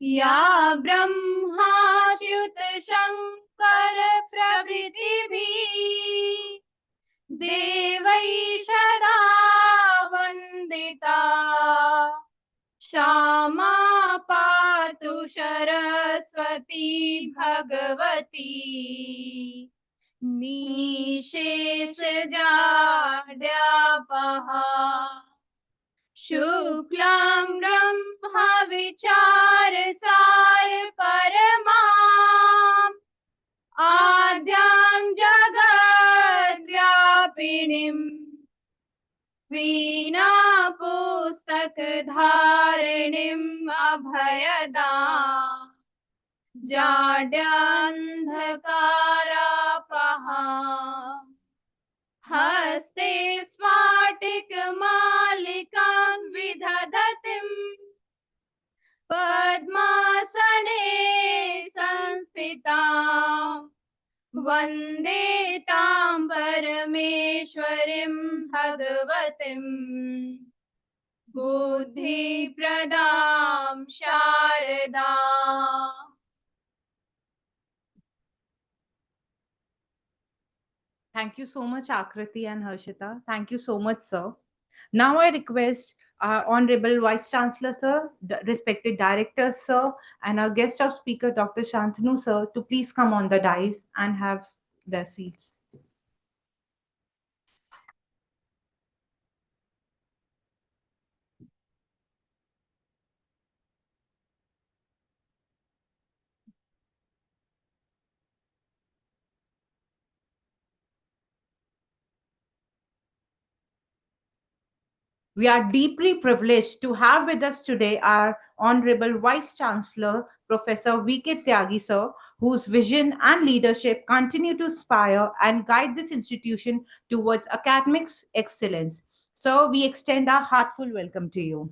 या ब्रह्माच्युत शङ्कर प्रभृतिभिः देवैः सदा वन्दिता क्षमा पातु सरस्वती भगवती निशेषजाड्यापहा शुक्लां ब्रह्म विचारसार परमाम् आद्यां जगद्व्यापिनीम् वीणा पुस्तकधारिणीम् अभयदाम् जाड्यान्धकारापहा हस्ते स्फाटिकमालिकां विदधतीम् पद्मासने संस्थिताम् वन्दे तां परमेश्वरीं भगवतीम् बुद्धिप्रदां Sharda. Thank you so much, Akriti and Harshita. Thank you so much, sir. Now I request our Honorable Vice Chancellor, sir, respected Director, sir, and our guest of speaker, Dr. Shantanu, sir, to please come on the dais and have their seats. We are deeply privileged to have with us today our Honorable Vice Chancellor, Professor V.K. Tyagi, sir, whose vision and leadership continue to inspire and guide this institution towards academics excellence. Sir, we extend our heartful welcome to you.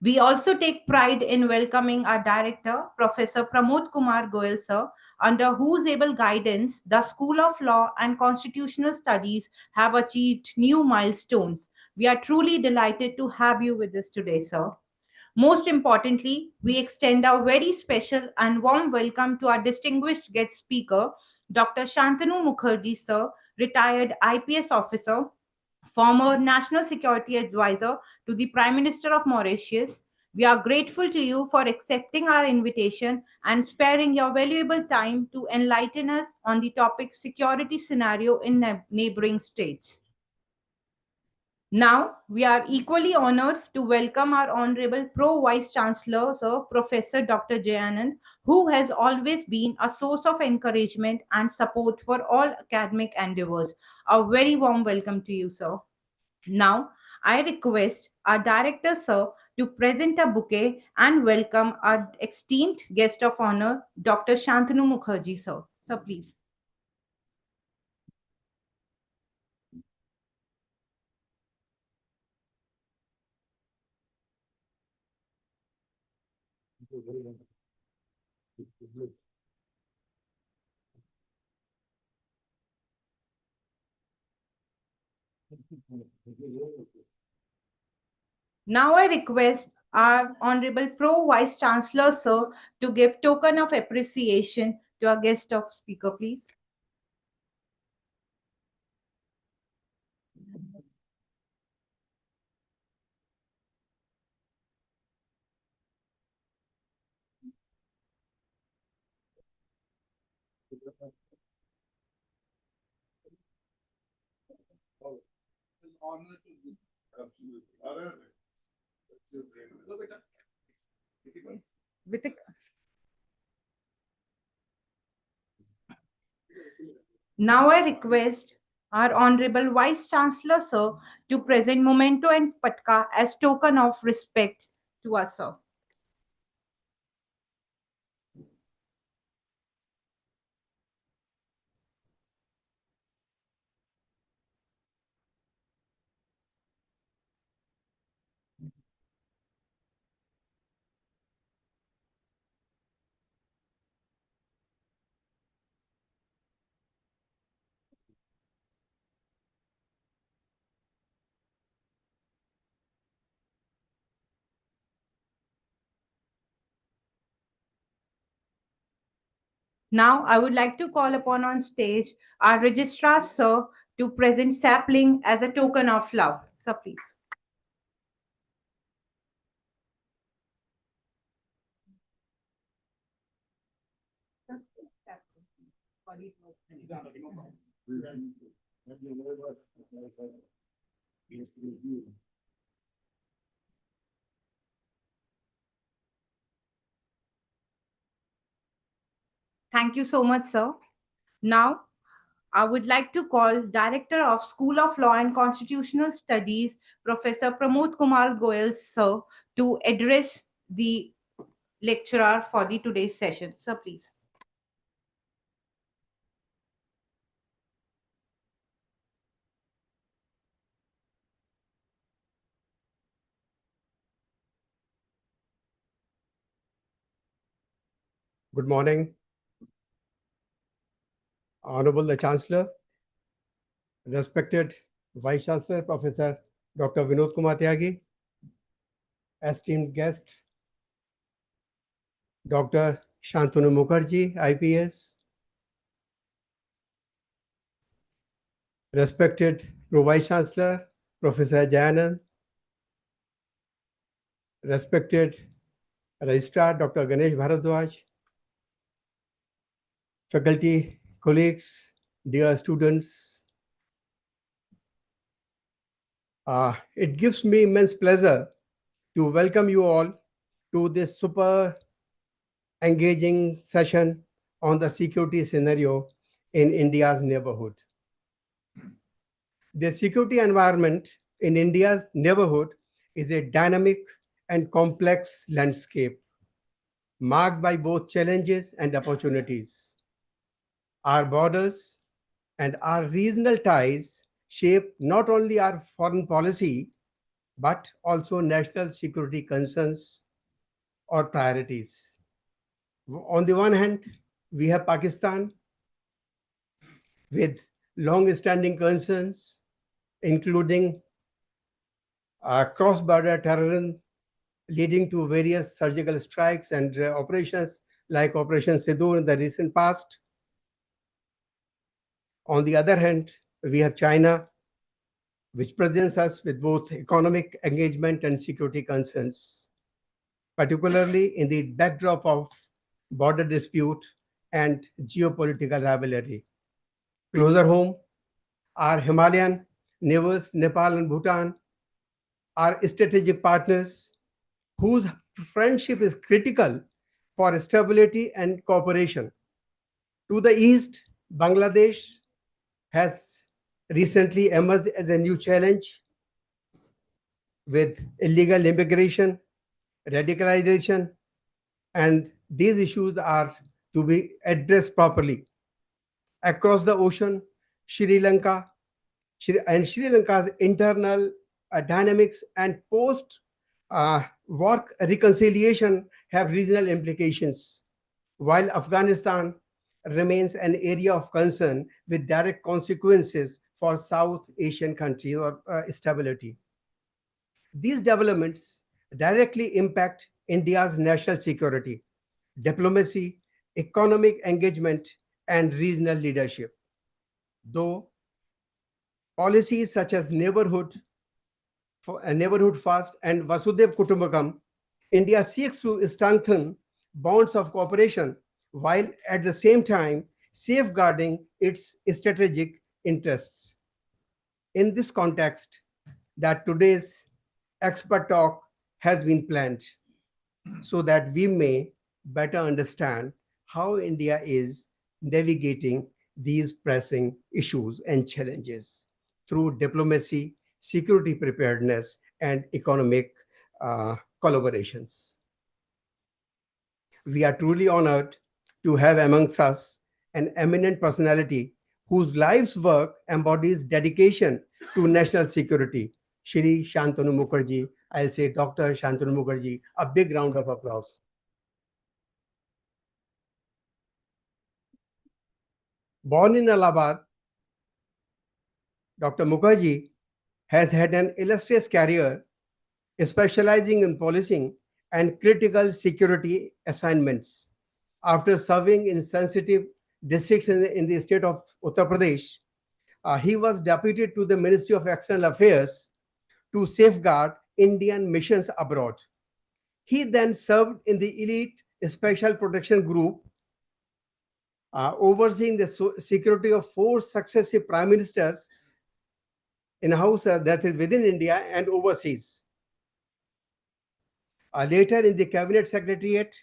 We also take pride in welcoming our director, Professor Pramod Kumar Goyal, sir, under whose able guidance the School of Law and Constitutional Studies have achieved new milestones. We are truly delighted to have you with us today, sir. Most importantly, we extend our very special and warm welcome to our distinguished guest speaker, Dr. Shantanu Mukherjee, sir, retired IPS officer, former National Security Advisor to the Prime Minister of Mauritius. We are grateful to you for accepting our invitation and sparing your valuable time to enlighten us on the topic security scenario in neighboring states. Now, we are equally honored to welcome our Honorable Pro Vice Chancellor, Sir Professor Dr. Jayanand, who has always been a source of encouragement and support for all academic endeavors. A very warm welcome to you, sir. Now, I request our director, sir, to present a bouquet and welcome our esteemed guest of honor, Dr. Shantanu Mukherjee, sir. Sir, please. Now I request our Honorable Pro Vice Chancellor, sir, to give token of appreciation to our guest of speaker, please. With a- Now I request our Honorable Vice Chancellor, sir, to present memento and patka as token of respect to us, sir. Now, I would like to call upon on stage our registrar, sir, to present sapling as a token of love. Sir, please. Thank you so much, sir. Now, I would like to call Director of School of Law and Constitutional Studies, Professor Pramod Kumar Goyal, sir, to address the lecturer for the today's session. Sir, please. Good morning, Honorable the Chancellor, respected Vice Chancellor, Professor Dr. Vinod Kumar Tyagi, esteemed guest, Dr. Shantanu Mukherjee, IPS, respected Pro-Vice Chancellor, Professor Jayanand, respected Registrar Dr. Ganesh Bharadwaj, faculty, colleagues, dear students, it gives me immense pleasure to welcome you all to this super engaging session on the security scenario in India's neighborhood. The security environment in India's neighborhood is a dynamic and complex landscape marked by both challenges and opportunities. Our borders and our regional ties shape not only our foreign policy but also national security concerns or priorities. On the one hand, we have Pakistan with long-standing concerns, including cross-border terrorism leading to various surgical strikes and operations like Operation Sindoor in the recent past. On the other hand, we have China, which presents us with both economic engagement and security concerns, particularly in the backdrop of border dispute and geopolitical rivalry. Closer home, our Himalayan neighbors, Nepal and Bhutan, are strategic partners whose friendship is critical for stability and cooperation. To the east, Bangladesh has recently emerged as a new challenge with illegal immigration, radicalization, and these issues are to be addressed properly. Across the ocean, Sri Lanka Sri Lanka's internal dynamics and post war reconciliation have regional implications, while Afghanistan remains an area of concern with direct consequences for South Asian countries or stability. These developments directly impact India's national security, diplomacy, economic engagement, and regional leadership. Though policies such as neighborhood first and Vasudhaiv Kutumbakam, India seeks to strengthen bonds of cooperation while at the same time safeguarding its strategic interests. In this context, that today's expert talk has been planned so that we may better understand how India is navigating these pressing issues and challenges through diplomacy, security preparedness, and economic collaborations. We are truly honored to have amongst us an eminent personality whose life's work embodies dedication to national security, Shri Shantanu Mukherjee. I'll say Dr. Shantanu Mukherjee. A big round of applause. Born in Allahabad, Dr. Mukherjee has had an illustrious career specializing in policing and critical security assignments. After serving in sensitive districts in the state of Uttar Pradesh, he was deputed to the Ministry of External Affairs to safeguard Indian missions abroad. He then served in the elite special protection group, overseeing the security of four successive prime ministers in house, that is within India and overseas. Later in the cabinet secretariat,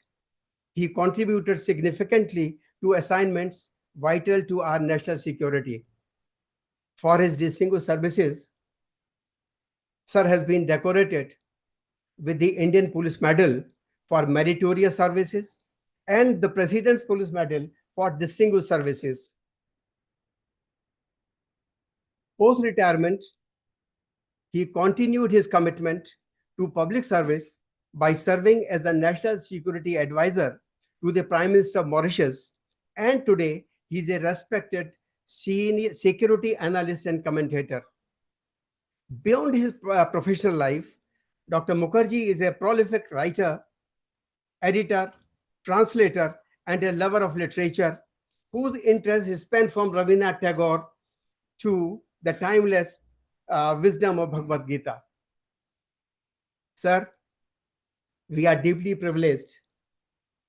he contributed significantly to assignments vital to our national security. For his distinguished services, Sir has been decorated with the Indian Police Medal for meritorious services and the President's Police Medal for distinguished services. Post-retirement, he continued his commitment to public service by serving as the National Security Advisor to the Prime Minister of Mauritius, and today he is a respected senior security analyst and commentator. Beyond his professional life, Dr. Mukherjee is a prolific writer, editor, translator, and a lover of literature whose interests span from Rabindranath Tagore to the timeless wisdom of Bhagavad Gita. Sir, we are deeply privileged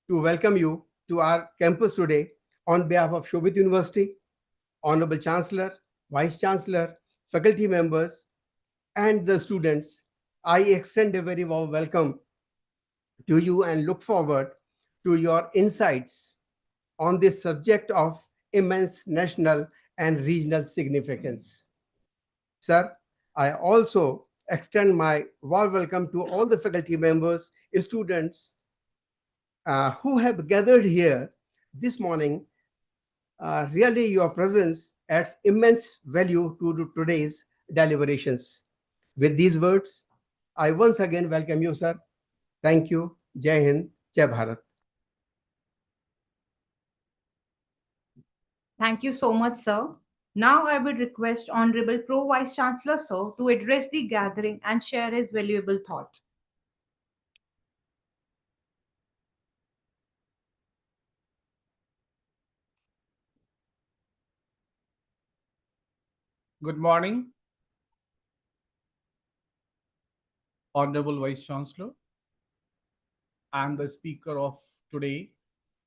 to welcome you to our campus today on behalf of Shobhit University, Honorable Chancellor, Vice Chancellor, faculty members, and the students. I extend a very warm welcome to you and look forward to your insights on this subject of immense national and regional significance. Sir, I also extend my warm welcome to all the faculty members, students who have gathered here this morning. Really, your presence adds immense value to today's deliberations. With these words, I once again welcome you, sir. Thank you. Jai Hind, Jai Bharat. Thank you so much, sir. Now I would request Honorable Pro Vice Chancellor, sir, to address the gathering and share his valuable thoughts. Good morning, Honorable Vice Chancellor and the Speaker of today,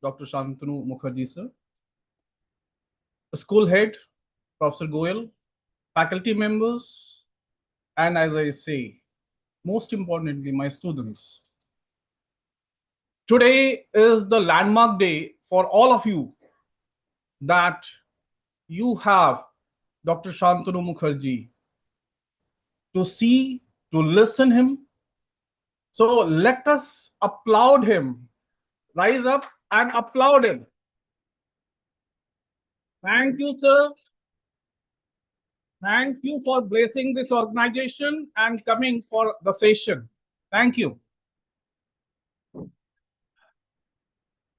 Dr. Shantanu Mukherjee, sir, School Head, Professor Goyal, faculty members, and as I say, most importantly, my students. Today is the landmark day for all of you that you have Dr. Shantanu Mukherjee to see, to listen him. So let us applaud him. Rise up and applaud him. Thank you, sir. Thank you for blessing this organization and coming for the session. Thank you.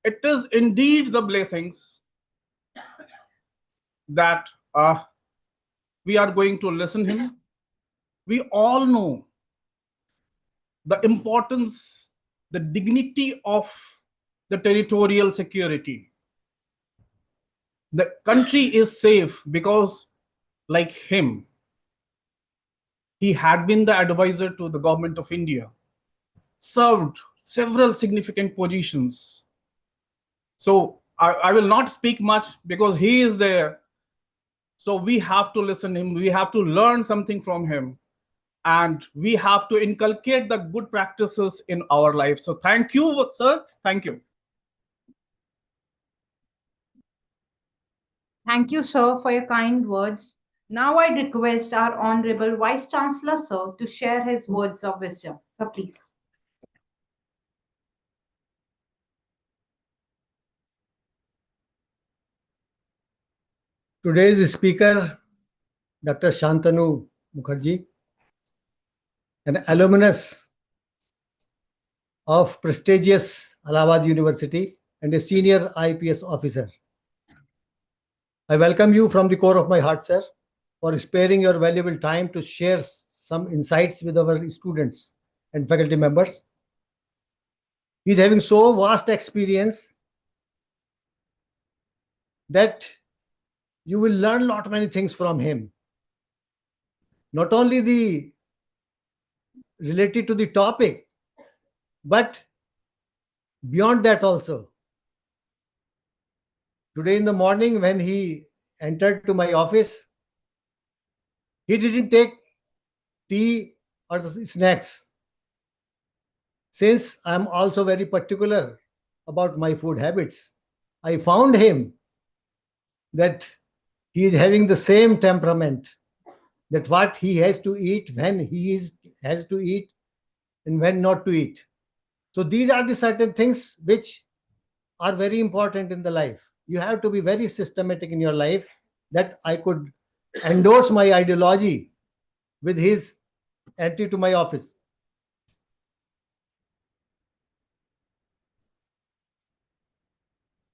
It is indeed the blessings that we are going to listen him. We all know the importance, the dignity of the territorial security. The country is safe because, like him, he had been the advisor to the government of India, served several significant positions. So I will not speak much because he is there. So we have to listen to him. We have to learn something from him. And we have to inculcate the good practices in our life. So thank you, sir. Thank you. Thank you, sir, for your kind words. Now I request our Honorable Vice Chancellor, sir, to share his words of wisdom. Sir, please. Today's speaker, Dr. Shantanu Mukherjee, an alumnus of prestigious Allahabad University and a senior IPS officer. I welcome you from the core of my heart, sir, for sparing your valuable time to share some insights with our students and faculty members. He is having so vast experience that you will learn lot many things from him. Not only the related to the topic, but beyond that also. Today in the morning when he entered to my office, he didn't take tea or snacks. Since I'm also very particular about my food habits, I found him that he is having the same temperament, that what he has to eat, when has to eat, and when not to eat. So these are the certain things which are very important in the life. You have to be very systematic in your life, that I could endorse my ideology with his entry to my office.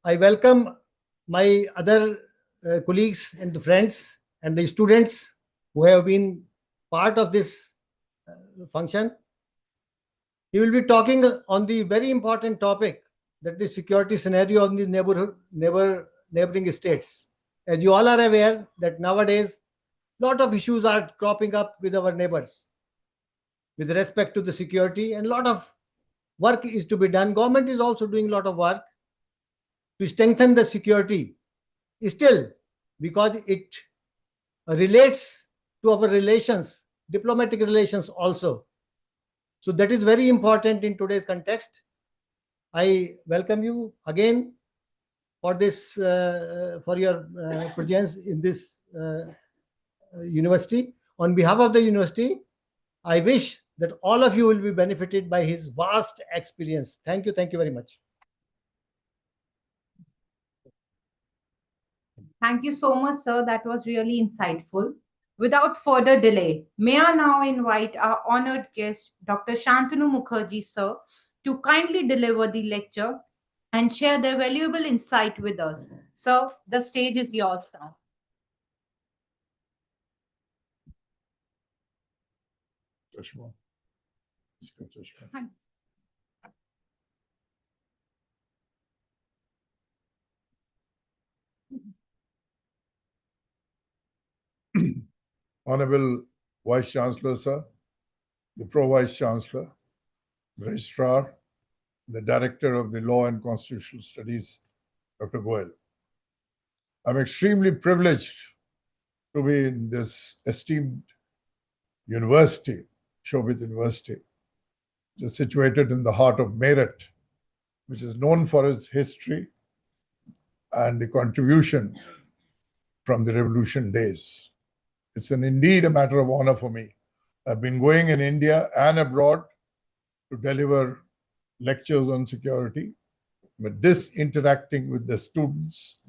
I welcome my other colleagues and the friends and the students who have been part of this function. He will be talking on the very important topic, that the security scenario of the neighboring states. As you all are aware that nowadays lot of issues are cropping up with our neighbors with respect to the security, and lot of work is to be done. Government is also doing a lot of work to strengthen the security still, because it relates to our relations, diplomatic relations also. So that is very important in today's context. I welcome you again for this, for your presence in this university. On behalf of the university, I wish that all of you will be benefited by his vast experience. Thank you. Thank you very much. Thank you so much, sir. That was really insightful. Without further delay, may I now invite our honored guest, Dr. Shantanu Mukherjee, sir, to kindly deliver the lecture and share their valuable insight with us. Sir, the stage is yours now. Joshua. Let's go, Joshua. Hi. Honorable Vice Chancellor, sir, the Pro Vice Chancellor, the Registrar, the Director of the Law and Constitutional Studies, Dr. Goel. I'm extremely privileged to be in this esteemed university, Shobhit University, which is situated in the heart of Meerut, which is known for its history and the contribution from the revolution days. It's indeed a matter of honor for me. I've been going in India and abroad to deliver lectures on security, but this interacting with the students,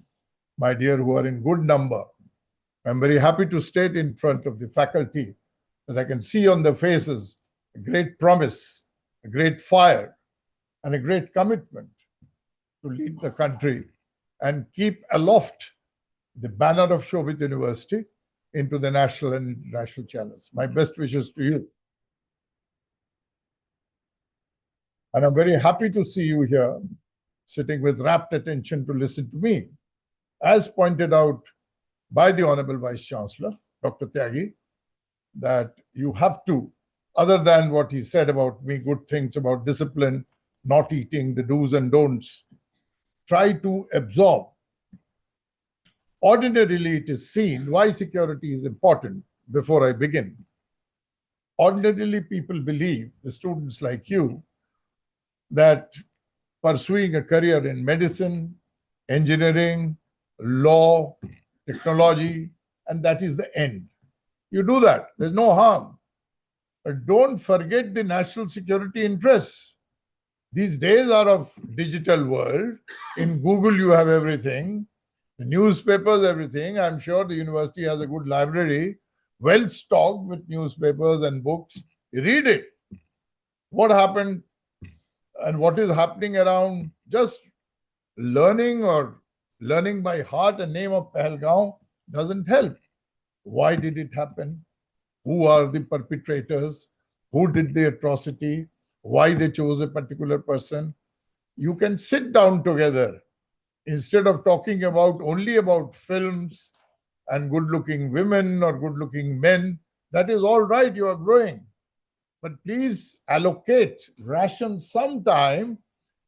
my dear, who are in good number, I'm very happy to state in front of the faculty that I can see on their faces a great promise, a great fire, and a great commitment to lead the country and keep aloft the banner of Shobhit University into the national and international channels. My best wishes to you. And I'm very happy to see you here, sitting with rapt attention to listen to me. As pointed out by the Honorable Vice Chancellor, Dr. Tyagi, that you have to, other than what he said about me, good things about discipline, not eating, the do's and don'ts, try to absorb. Ordinarily, it is seen why security is important. Before I begin, ordinarily people believe, the students like you, that pursuing a career in medicine, engineering, law, technology, and that is the end. You do that, there's no harm. But don't forget the national security interests. These days are of digital world. In Google, you have everything. The newspapers, everything. I'm sure the university has a good library, well stocked with newspapers and books. You read it. What happened and what is happening around, just learning or learning by heart a name of Pahalgaon doesn't help. Why did it happen? Who are the perpetrators? Who did the atrocity? Why they chose a particular person? You can sit down together Instead of talking about only about films and good-looking women or good-looking men, that is all right, you are growing. But please allocate, ration some time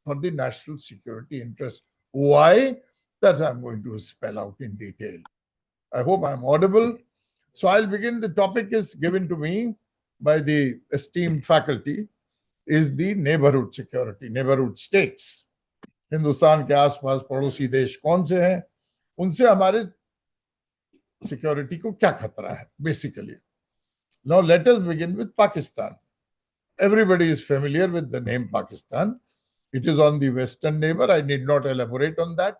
for the national security interest. Why? That I'm going to spell out in detail. I hope I'm audible. So I'll begin. The topic is given to me by the esteemed faculty, is the neighborhood security, neighborhood states. Hindustan के आसपास पड़ोसी देश कौन से हैं, उनसे हमारे security को क्या खतरा है, basically. Now let us begin with Pakistan. Everybody is familiar with the name Pakistan. It is on the western neighbor. I need not elaborate on that.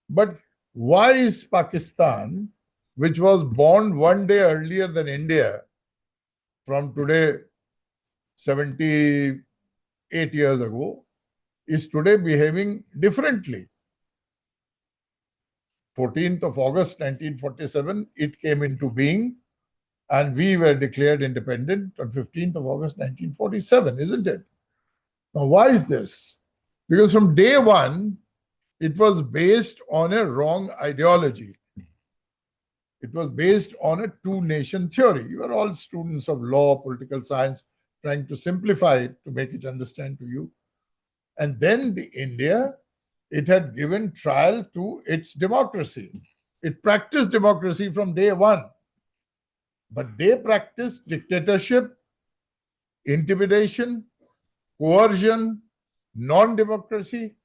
But why is Pakistan, which was born one day earlier than India, from today 78 years ago, is today behaving differently? 14th of August 1947, it came into being, and we were declared independent on 15th of August 1947, isn't it? Now, why is this? Because from day one, it was based on a wrong ideology. It was based on a two-nation theory. You are all students of law, political science, trying to simplify it to make it understand to you. And then the India, it had given trial to its democracy. It practiced democracy from day one. But they practiced dictatorship, intimidation, coercion, non-democracy,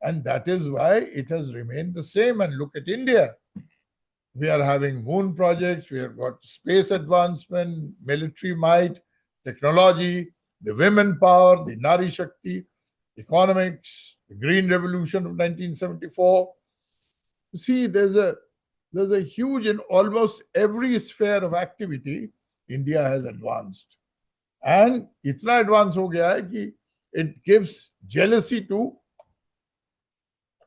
and that is why it has remained the same. And look at India. We are having moon projects, we have got space advancement, military might, technology, the women power, the Nari Shakti, economics, the Green Revolution of 1974. You see, there's a huge, in almost every sphere of activity, India has advanced. And itna advance ho gaya hai ki it gives jealousy to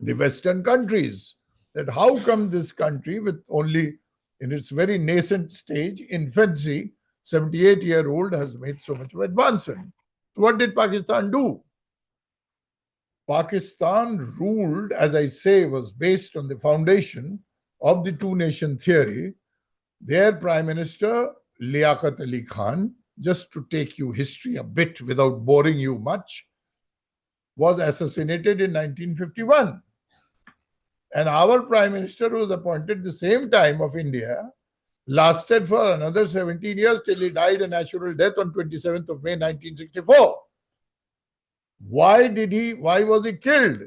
the Western countries. That how come this country, with only in its very nascent stage, infancy, 78-year-old has made so much of advancement? What did Pakistan do? Pakistan ruled, as I say, was based on the foundation of the two-nation theory. Their Prime Minister, Liaquat Ali Khan, just to take you history a bit without boring you much, was assassinated in 1951. And our Prime Minister, who was appointed the same time of India, lasted for another 17 years till he died a natural death on 27th of May 1964. Why was he killed?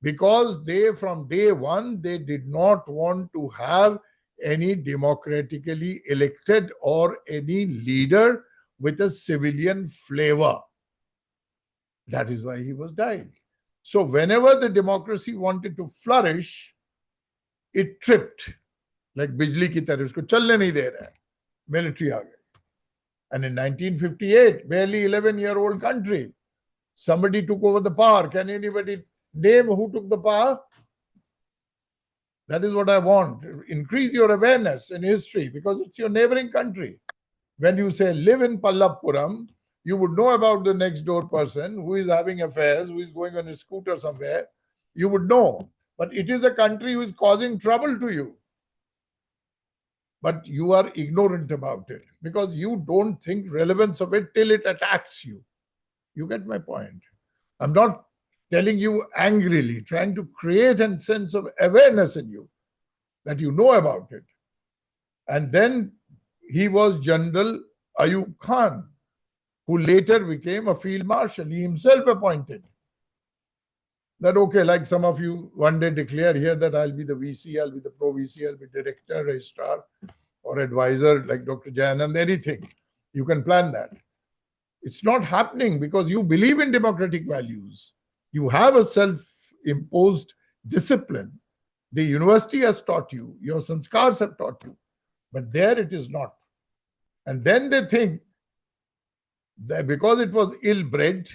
Because they, from day one, they did not want to have any democratically elected or any leader with a civilian flavor. That is why he was died. So whenever the democracy wanted to flourish, it tripped. Like bijli ki tarah, usko chalne nahi de raha hai. Military aa gayi. And in 1958, barely 11-year-old country, somebody took over the power. Can anybody name who took the power? That is what I want. Increase your awareness in history because it's your neighboring country. When you say live in Pallappuram, you would know about the next door person who is having affairs, who is going on a scooter somewhere. You would know. But it is a country who is causing trouble to you. But you are ignorant about it because you don't think relevance of it till it attacks you. You get my point? I'm not telling you angrily, trying to create a sense of awareness in you that you know about it. And then he was General Ayub Khan, who later became a field marshal. He himself appointed. That, okay, like some of you one day declare here that I'll be the VC, I'll be the pro VC, I'll be director, registrar, or advisor like Dr. Jayanand, anything. You can plan that. It's not happening because you believe in democratic values. You have a self-imposed discipline. The university has taught you, your sanskars have taught you, but there it is not. And then they think that because it was ill-bred,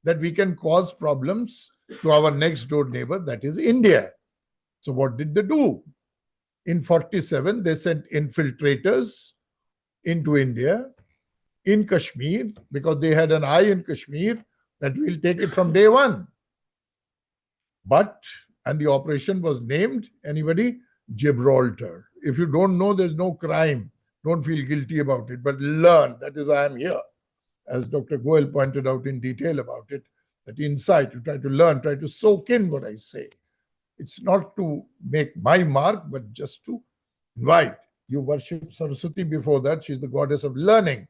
that we can cause problems to our next door neighbor, that is India. So what did they do? In 47, they sent infiltrators into India, in Kashmir, because they had an eye in Kashmir that we'll take it from day one. But And the operation was named, anybody? Gibraltar. If you don't know, there's no crime. Don't feel guilty about it, but learn. That is why I'm here. As Dr. Goel pointed out in detail about it, that insight, you try to learn, try to soak in what I say. It's not to make my mark, but just to invite. You worship Saraswati before that. She's the goddess of learning.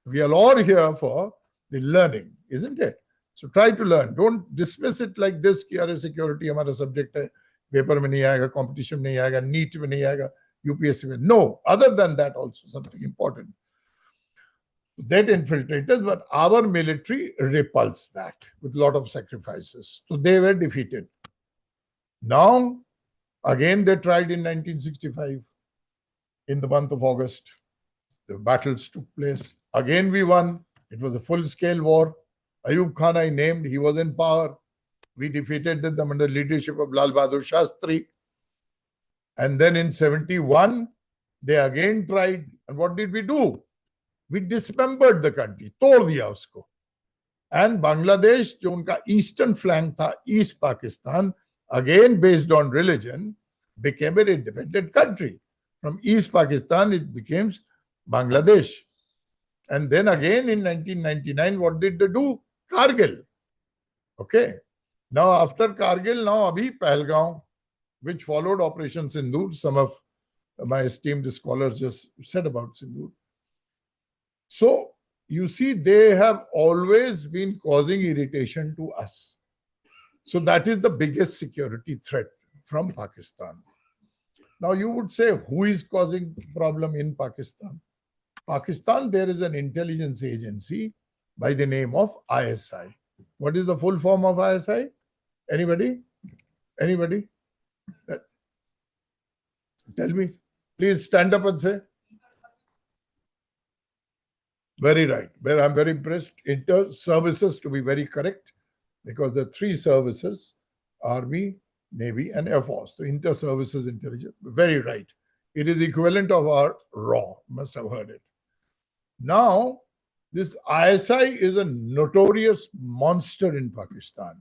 We are all here for the learning, isn't it? So try to learn. Don't dismiss it like this कि अरे security हमारा subject है, paper में नहीं आएगा, competition में नहीं आएगा, NEET में नहीं आएगा, UPSC में. No, other than that also something important. That infiltrators, but our military repulsed that with a lot of sacrifices. So they were defeated. Now, again they tried in 1965 in the month of August. The battles took place. Again we won. It was a full-scale war. Ayub Khan I named, he was in power. We defeated them under leadership of Lal Bahadur Shastri. And then in 71, they again tried. And what did we do? We dismembered the country, तोड़ दिया उसको. And Bangladesh, जो उनका eastern flank था, East Pakistan, again based on religion, became an independent country. From East Pakistan, it became Bangladesh. And then again in 1999, what did they do? Kargil. Okay. Now after Kargil, now Abhi Pahalgaon, which followed Operation Sindoor. Some of my esteemed scholars just said about Sindoor. So you see, they have always been causing irritation to us. So that is the biggest security threat from Pakistan. Now you would say, who is causing problem in Pakistan? Pakistan, there is an intelligence agency by the name of ISI. What is the full form of ISI? Anybody? Anybody? Tell me. Please stand up and say. Very right. Well, I'm very impressed. Inter-services, to be very correct, because the three services, Army, Navy, and Air Force. So inter-services intelligence. Very right. It is equivalent of our RAW. Must have heard it. Now, this ISI is a notorious monster in Pakistan,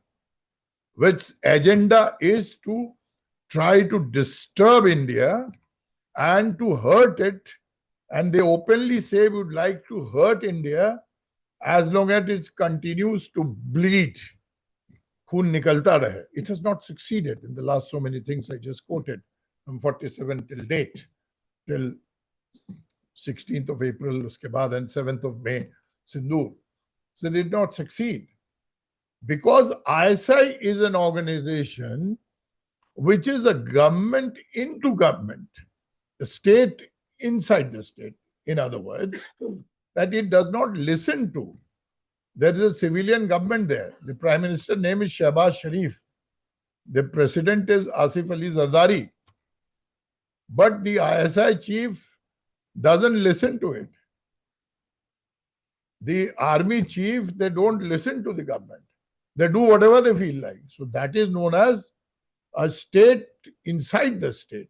which agenda is to try to disturb India and to hurt it. And they openly say we would like to hurt India as long as it continues to bleed. Khoon nikalta rahe. It has not succeeded in the last so many things I just quoted from 47 till date, till 16th of April, uske baad, and 7th of May, Sindoor. So they did not succeed. Because ISI is an organization which is a government into government, the state inside the state, in other words, that it does not listen to. There is a civilian government there. The Prime Minister name is Shehbaz Sharif. The President is Asif Ali Zardari. But the ISI chief doesn't listen to it. The army chief, they don't listen to the government. They do whatever they feel like. So that is known as a state inside the state.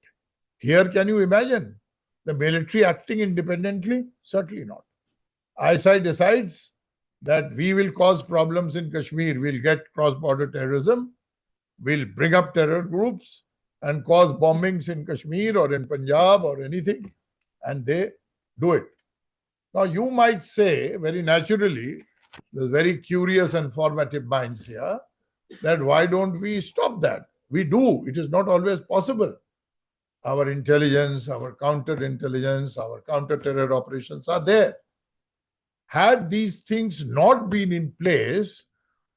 Here, can you imagine the military acting independently? Certainly not. ISI decides that we will cause problems in Kashmir, we'll get cross-border terrorism, we'll bring up terror groups and cause bombings in Kashmir or in Punjab or anything, and they do it. Now you might say, very naturally, the very curious and formative minds here, that why don't we stop that? We do. It is not always possible. Our intelligence, our counterintelligence, our counter-terror operations are there. Had these things not been in place,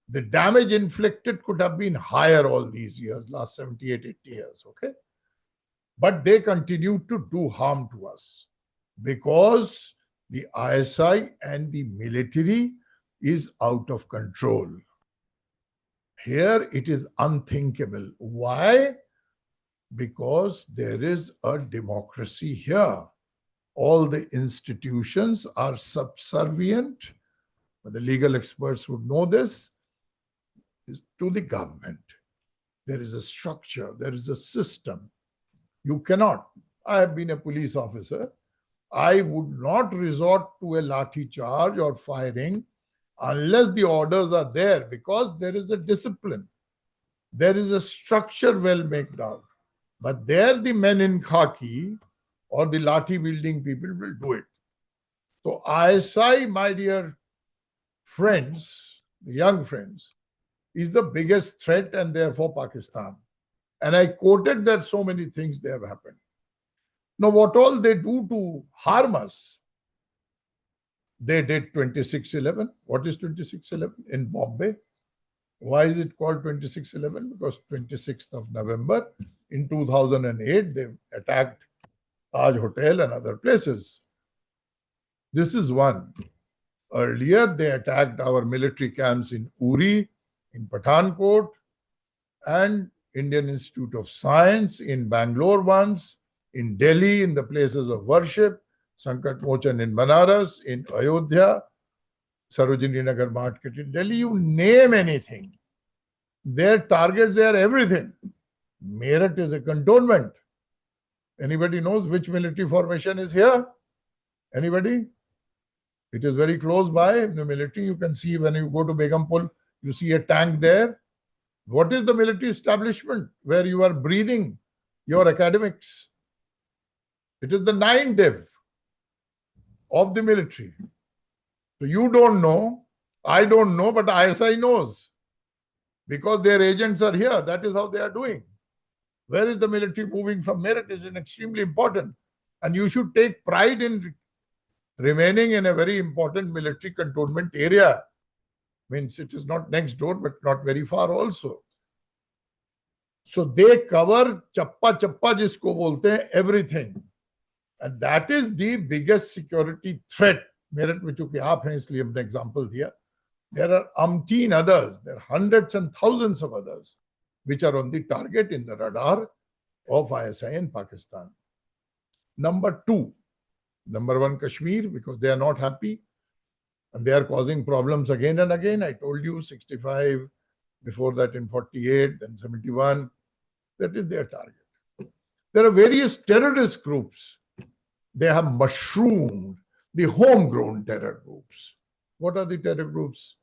the damage inflicted could have been higher all these years, last 78, 80 years, okay? But they continue to do harm to us because the ISI and the military is out of control. Here it is unthinkable. Why? Because there is a democracy here. All the institutions are subservient, but the legal experts would know this, is to the government. There is a structure, there is a system. You cannot. I have been a police officer. I would not resort to a lathi charge or firing unless the orders are there, because there is a discipline. There is a structure well made out. But there the men in khaki or the lathi wielding people will do it. So ISI, my dear friends, the young friends, is the biggest threat and therefore Pakistan. And I quoted that so many things they have happened. Now, what all they do to harm us? They did 26/11. What is 26/11? In Bombay. Why is it called 26/11? Because 26th of November in 2008, they attacked Taj Hotel and other places. This is one. Earlier, they attacked our military camps in Uri, in Pathankot, and Indian Institute of Science in Bangalore once, in Delhi, in the places of worship, Sankat Mochan in Banaras, in Ayodhya, Sarojini Nagar Market in Delhi, you name anything. Their targets, they are everything. Meerut is a cantonment. Anybody knows which military formation is here? Anybody? It is very close by the military. You can see when you go to Begumpur, you see a tank there. What is the military establishment where you are breathing your academics? It is the 9 Div of the military. So you don't know, I don't know, but ISI knows because their agents are here. That is how they are doing. Where is the military moving from? Meerut is extremely important. And you should take pride in remaining in a very important military cantonment area. Means it is not next door, but not very far also. So they cover chappa chappa jisko bolte hain, everything. And that is the biggest security threat. Meerut में चूंकि आप हैं इसलिए हमने example दिया. There are umpteen others. There are hundreds and thousands of others which are on the target in the radar of ISI in Pakistan. Number 2. Number 1, Kashmir, because they are not happy and they are causing problems again and again. I told you 65, before that in 48, then 71. That is their target. There are various terrorist groups. They have mushroomed the homegrown terror groups. What are the terror groups?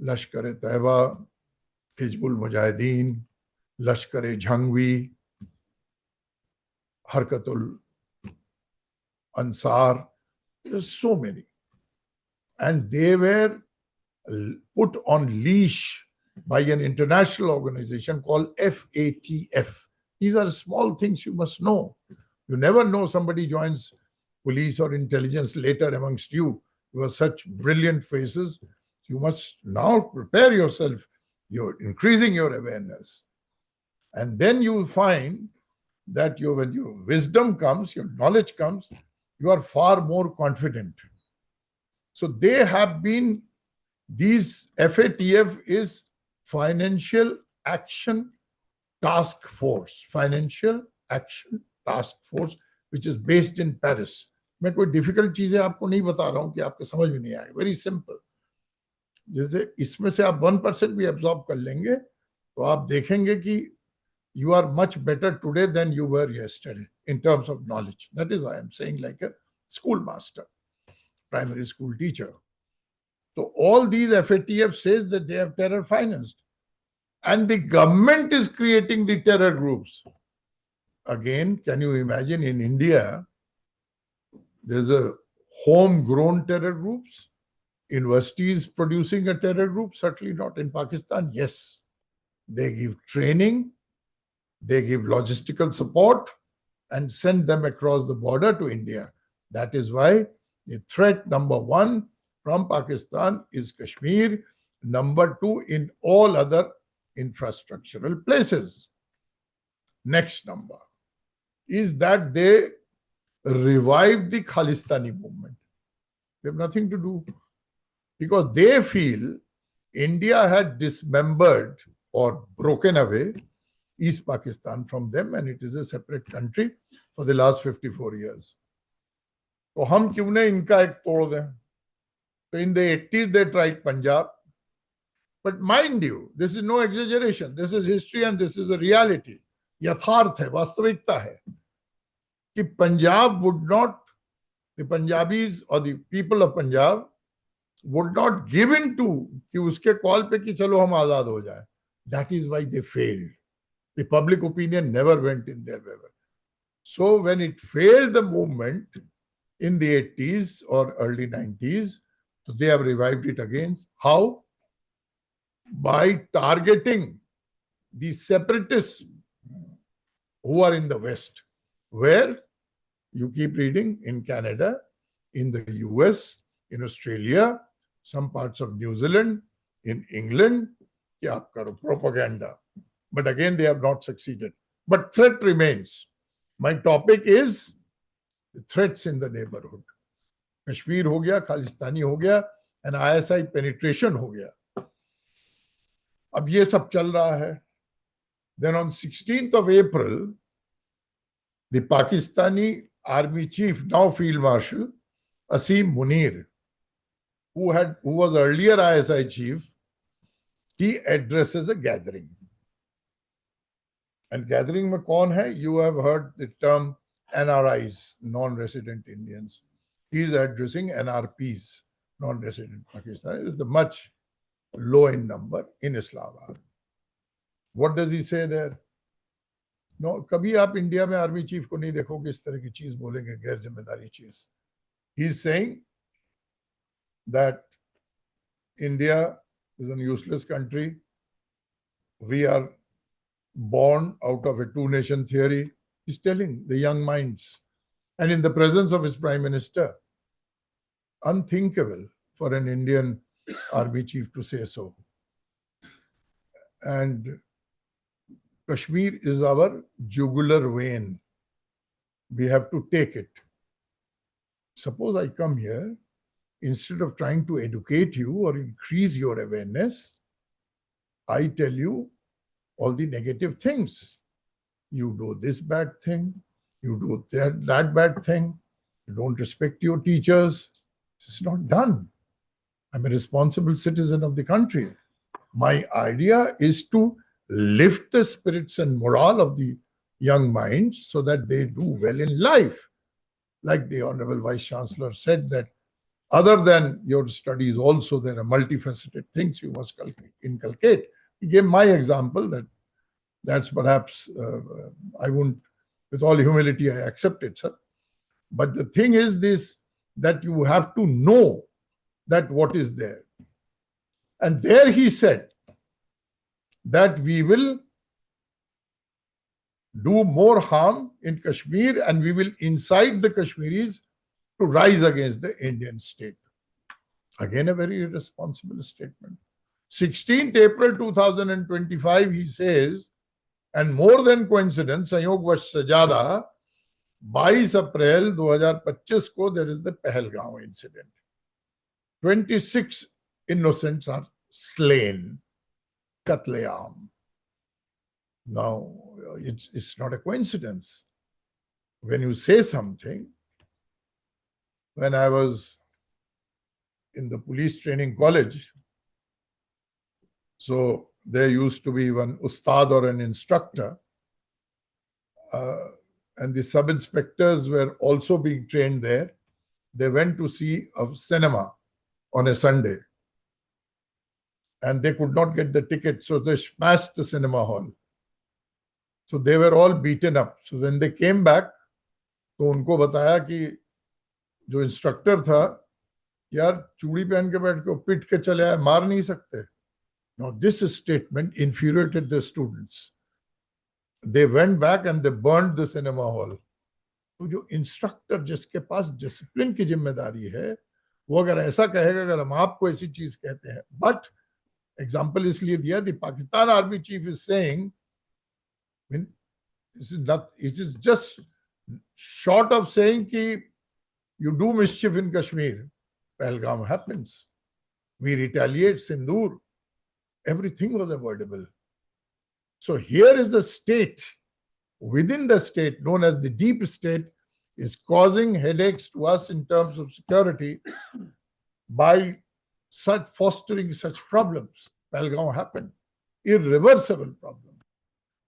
Lashkar-e-Taiba, Hizbul Mujahideen, Lashkar-e-Jhangvi, Harkatul Ansar. There are so many. And they were put on leash by an international organization called FATF. These are small things you must know. You never know somebody joins police or intelligence later amongst you. You are such brilliant faces. You must now prepare yourself. You're increasing your awareness. And then you find that when your wisdom comes, your knowledge comes, you are far more confident. So they have been, these FATF is Financial Action Task Force. Financial Action Task Force, which is based in Paris. मैं कोई difficult चीजें आपको नहीं बता रहा हूं कि आपको समझ में नहीं आएगा. Very simple. जैसे इसमें से आप 1% भी एब्जॉर्ब कर लेंगे तो आप देखेंगे कि you are much better today than you were yesterday in terms of knowledge. That is why I'm saying like a schoolmaster, primary school teacher. So all these FATF says that they have terror financed. And the government is creating the terror groups. Again, can you imagine in India, there's a homegrown terror groups, universities producing a terror group? Certainly not in Pakistan. Yes, they give training, they give logistical support and send them across the border to India. That is why the threat number 1 from Pakistan is Kashmir. Number 2 in all other infrastructural places. Next number is that they revived the Khalistani movement. They have nothing to do because they feel India had dismembered or broken away East Pakistan from them and it is a separate country for the last 54 years. तो हम क्यों नहीं इनका एक तोड़ दें? So in the 80s they tried Punjab. But mind you, this is no exaggeration. This is history and this is a reality. यथार्थ है, वास्तविकता है कि Punjab would not, the Punjabis or the people of Punjab would not give in to कि उसके call पे कि चलो हम आजाद हो जाए. That is why they failed. The public opinion never went in their favor. So when it failed the movement in the 80s or early 90s, so they have revived it again. How? By targeting the separatists who are in the West, where you keep reading in Canada, in the US, in Australia, some parts of New Zealand, in England, propaganda. But again, they have not succeeded. But threat remains. My topic is the threats in the neighborhood. Kashmir ho gaya, Khalistani ho gaya, and ISI penetration ho gaya. अब ये सब चल रहा है. Then on 16th of April, the Pakistani Army Chief, now Field Marshal, Asim Munir, who was earlier ISI chief, he addresses a gathering. And gathering mein kaun hai? You have heard the term NRIs, non-resident Indians. He is addressing NRPs, non-resident Pakistanis. It is the much low in number in Islamabad. What does he say there? No, कभी आप India में army chief को नहीं देखोगे इस तरह की चीज बोलेंगे, गैर जिम्मेदारी चीज. He is saying that India is a useless country. We are born out of a two-nation theory. He's telling the young minds. And in the presence of his prime minister, unthinkable for an Indian army chief to say so. And Kashmir is our jugular vein. We have to take it. Suppose I come here, instead of trying to educate you or increase your awareness, I tell you all the negative things. You do this bad thing, you do that bad thing, you don't respect your teachers. It's not done. I'm a responsible citizen of the country. My idea is to lift the spirits and morale of the young minds so that they do well in life. Like the Honorable Vice Chancellor said, that other than your studies, also there are multifaceted things you must inculcate. He gave my example that's perhaps, I won't, with all humility, I accept it, sir. But the thing is this, that you have to know that what is there. And there he said that we will do more harm in Kashmir and we will incite the Kashmiris to rise against the Indian state. Again, a very irresponsible statement. 16th April 2025, he says, and more than coincidence, Sanyog was Sajada, 22 April 2025 ko there is the Pahalgaon incident. 26 innocents are slain. Katleam. Now, it's not a coincidence. When you say something, when I was in the police training college, so there used to be one ustad or an instructor, and the sub-inspectors were also being trained there. They went to see a cinema on a Sunday, and they could not get the ticket, so they smashed the cinema hall. So they were all beaten up. So when they came back, तो उनको बताया कि जो instructor था, यार चूड़ी पहन के बैठ के पिट के चले आए, मार नहीं सकते. Now this statement infuriated the students. They went back and they burned the cinema hall. तो जो इंस्ट्रक्टर जिसके पास डिसिप्लिन की जिम्मेदारी है, वो अगर ऐसा कहेगा, अगर हम आपको ऐसी चीज कहते हैं, बट एग्जाम्पल इसलिए दिया, the Pakistan Army Chief is saying, it is just short of saying कि you do mischief in Kashmir, Pahalgam happens. We retaliate, Sindoor. Everything was avoidable. So here is the state, within the state, known as the deep state, is causing headaches to us in terms of security by fostering such problems. Pahalgam happened. Irreversible problem.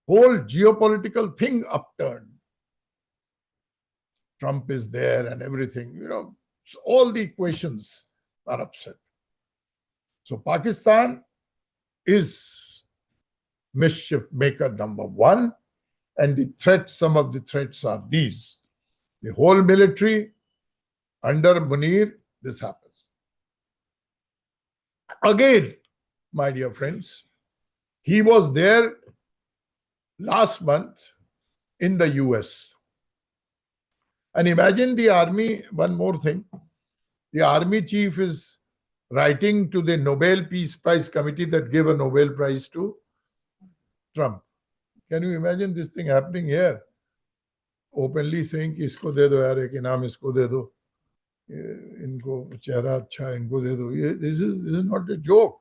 Whole geopolitical thing upturned. Trump is there and everything, so all the equations are upset. So Pakistan is mischief maker number one. And the threats, some of the threats are these. The whole military under Munir, this happens. Again, my dear friends, he was there last month in the US. And imagine the army, one more thing. The army chief is writing to the Nobel Peace Prize Committee that gave a Nobel Prize to Trump. Can you imagine this thing happening here? Openly saying कि इसको दे दो यार, एक इनाम इसको दे दो, इनको चेहरा अच्छा है, इनको दे दो. This is not a joke.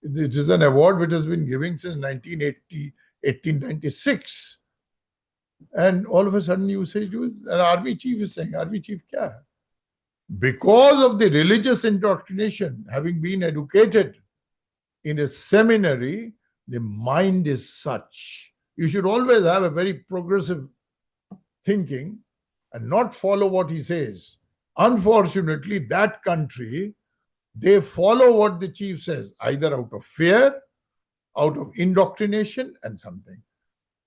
This is an award which has been given since 1896. And all of a sudden you say, an army chief is saying, army chief kya hai? Because of the religious indoctrination, having been educated in a seminary, the mind is such. You should always have a very progressive thinking and not follow what he says. Unfortunately, that country, they follow what the chief says, either out of fear, out of indoctrination, and something.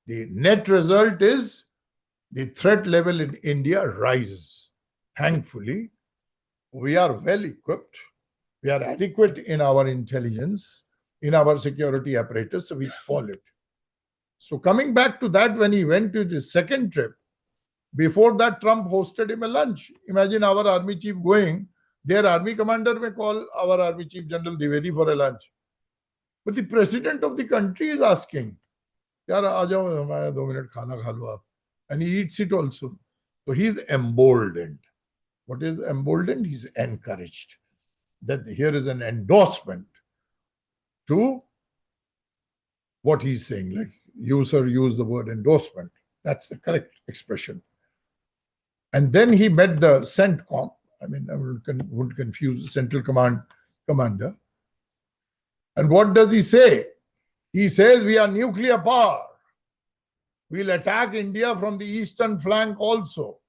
The net result is the threat level in India rises. Thankfully, we are well equipped. We are adequate in our intelligence, in our security apparatus, so we follow it. So coming back to that, when he went to the second trip, before that, Trump hosted him a lunch. Imagine our army chief going, their army commander may call our army chief General Dwivedi for a lunch. But the president of the country is asking, yaar, aa jao, hamara 2 minute khana kha lo aap. And he eats it also. So he's emboldened. What is emboldened? He's encouraged. That here is an endorsement to what he's saying. Like you, sir, use the word endorsement. That's the correct expression. And then he met the CENTCOM. I mean, I would confuse the Central Command commander. And what does he say? He says, we are nuclear power. We'll attack India from the eastern flank also.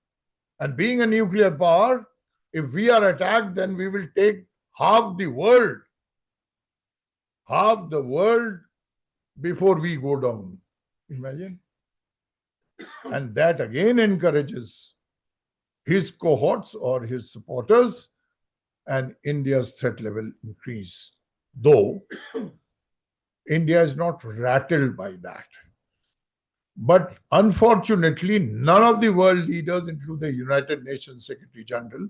And being a nuclear power, if we are attacked, then we will take half the world. Half the world before we go down. Imagine. And that again encourages his cohorts or his supporters, and India's threat level increase. Though India is not rattled by that. But unfortunately, none of the world leaders, including the United Nations Secretary General,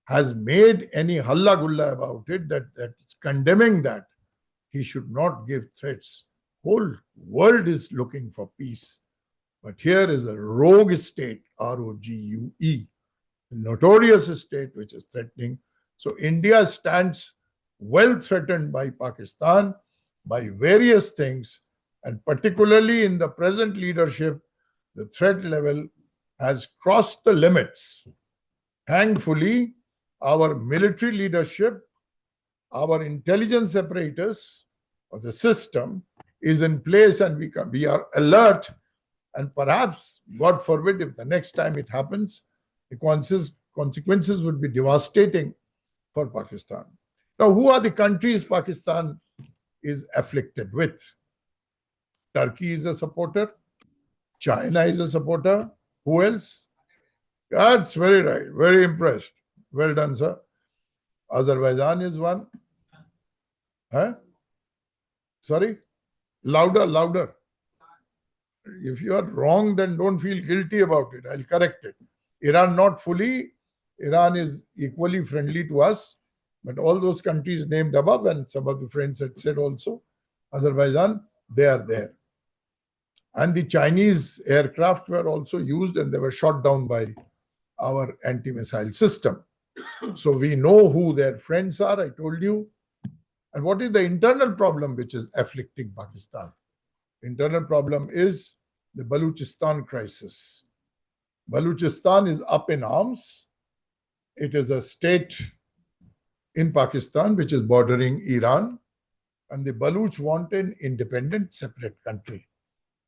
has made any halla gulla about it, that it's condemning that. He should not give threats. Whole world is looking for peace. But here is a rogue state, R-O-G-U-E, a notorious state which is threatening. So India stands well threatened by Pakistan, by various things, and particularly in the present leadership, the threat level has crossed the limits. Thankfully, our military leadership, our intelligence apparatus, or the system is in place, and we are alert. And perhaps, God forbid, if the next time it happens, the consequences would be devastating for Pakistan. Now, who are the countries Pakistan is afflicted with? Turkey is a supporter. China is a supporter. Who else? That's very right. Very impressed. Well done, sir. Azerbaijan is one. Huh? Sorry? Louder, louder. If you are wrong, then don't feel guilty about it. I'll correct it. Iran, not fully. Iran is equally friendly to us. But all those countries named above, and some of the friends had said also, Azerbaijan, they are there. And the Chinese aircraft were also used, and they were shot down by our anti-missile system. So we know who their friends are, I told you. And what is the internal problem which is afflicting Pakistan? Internal problem is the Balochistan crisis. Balochistan is up in arms. It is a state in Pakistan which is bordering Iran, and the Baloch want an independent, separate country.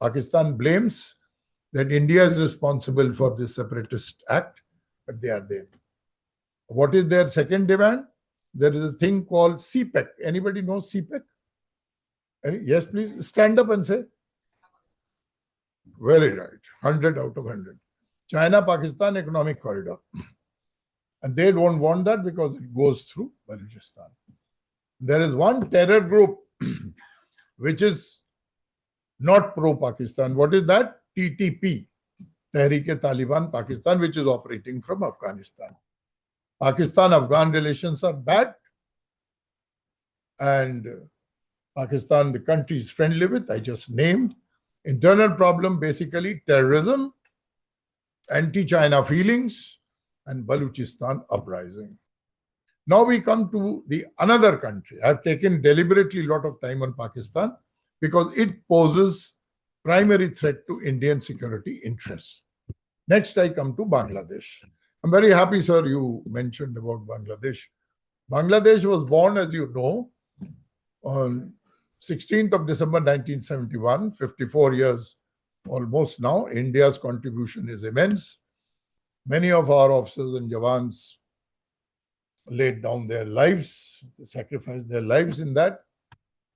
Pakistan blames that India is responsible for this separatist act, but they are there. What is their second demand? There is a thing called CPEC. Anybody know CPEC? Yes, please stand up and say. Very right. 100 out of 100. China-Pakistan economic corridor. And they don't want that because it goes through Balochistan. There is one terror group which is not pro-Pakistan. What is that? TTP, Tehreek-e-Taliban Pakistan, which is operating from Afghanistan. Pakistan-Afghan relations are bad, and Pakistan, the country, is friendly with, I just named. Internal problem, basically terrorism, anti-China feelings, and Balochistan uprising. Now we come to the another country. I've taken deliberately a lot of time on Pakistan because it poses primary threat to Indian security interests. Next, I come to Bangladesh. I'm very happy, sir, you mentioned about Bangladesh. Bangladesh was born, as you know, on 16th of December 1971, 54 years almost now. India's contribution is immense. Many of our officers and Jawans laid down their lives, sacrificed their lives in that.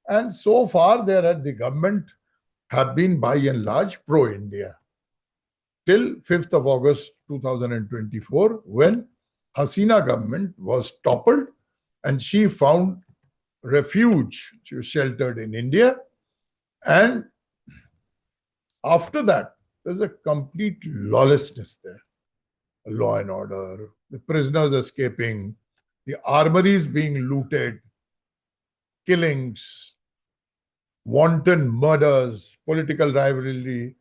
And so far, the government have been by and large pro-India. Till 5th of August 2024, when Hasina government was toppled and she found refuge. She was sheltered in India. And after that, there's a complete lawlessness there. Law and order, the prisoners escaping, the armories being looted, killings, wanton murders, political rivalry,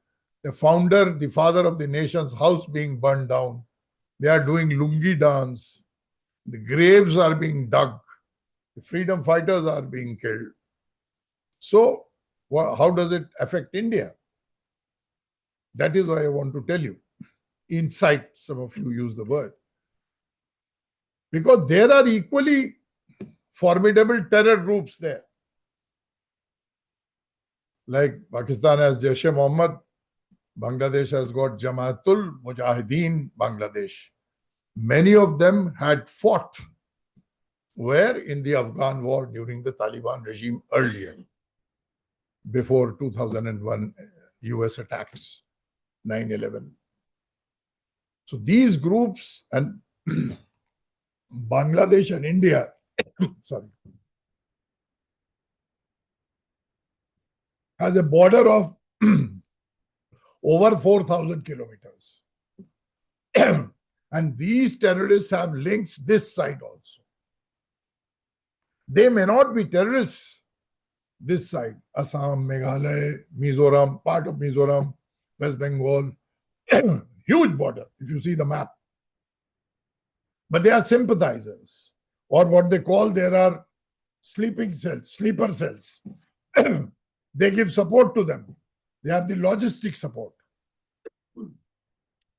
the founder, the father of the nation's house being burned down. They are doing lungi dance. The graves are being dug. The freedom fighters are being killed. So, how does it affect India? That is why I want to tell you. Insight, some of you use the word. Because there are equally formidable terror groups there. Like Pakistan has Jaish-e-Mohammed, Bangladesh has got Jamaatul Mujahideen Bangladesh. Many of them had fought where in the Afghan war during the Taliban regime earlier, before 2001 US attacks, 9/11. So these groups and Bangladesh and India, sorry, has a border of over 4,000 kilometers. And these terrorists have links this side also. They may not be terrorists this side, Assam, Meghalaya, Mizoram, part of Mizoram, West Bengal, huge border if you see the map. But they are sympathizers, or what they call, there are sleeping cells, sleeper cells. They give support to them. They have the logistic support.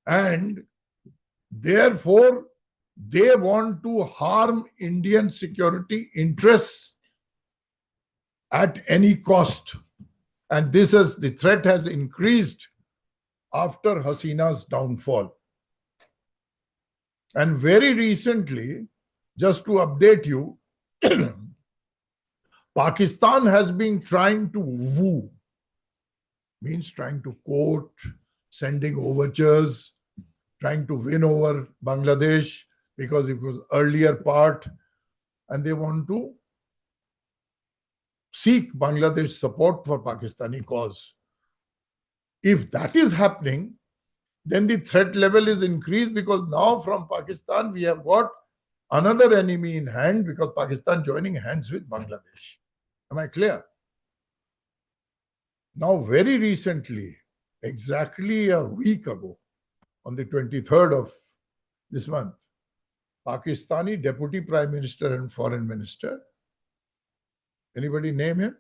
And therefore, they want to harm Indian security interests at any cost. And the threat has increased after Hasina's downfall. And very recently, just to update you, Pakistan has been trying to woo, means trying to court, sending overtures, trying to win over Bangladesh because it was earlier part, and they want to seek Bangladesh support for Pakistani cause. If that is happening, then the threat level is increased, because now from Pakistan we have got another enemy in hand, because Pakistan joining hands with Bangladesh. Am I clear? Now, very recently, exactly a week ago, on the 23rd of this month, Pakistani Deputy Prime Minister and Foreign Minister, anybody name him?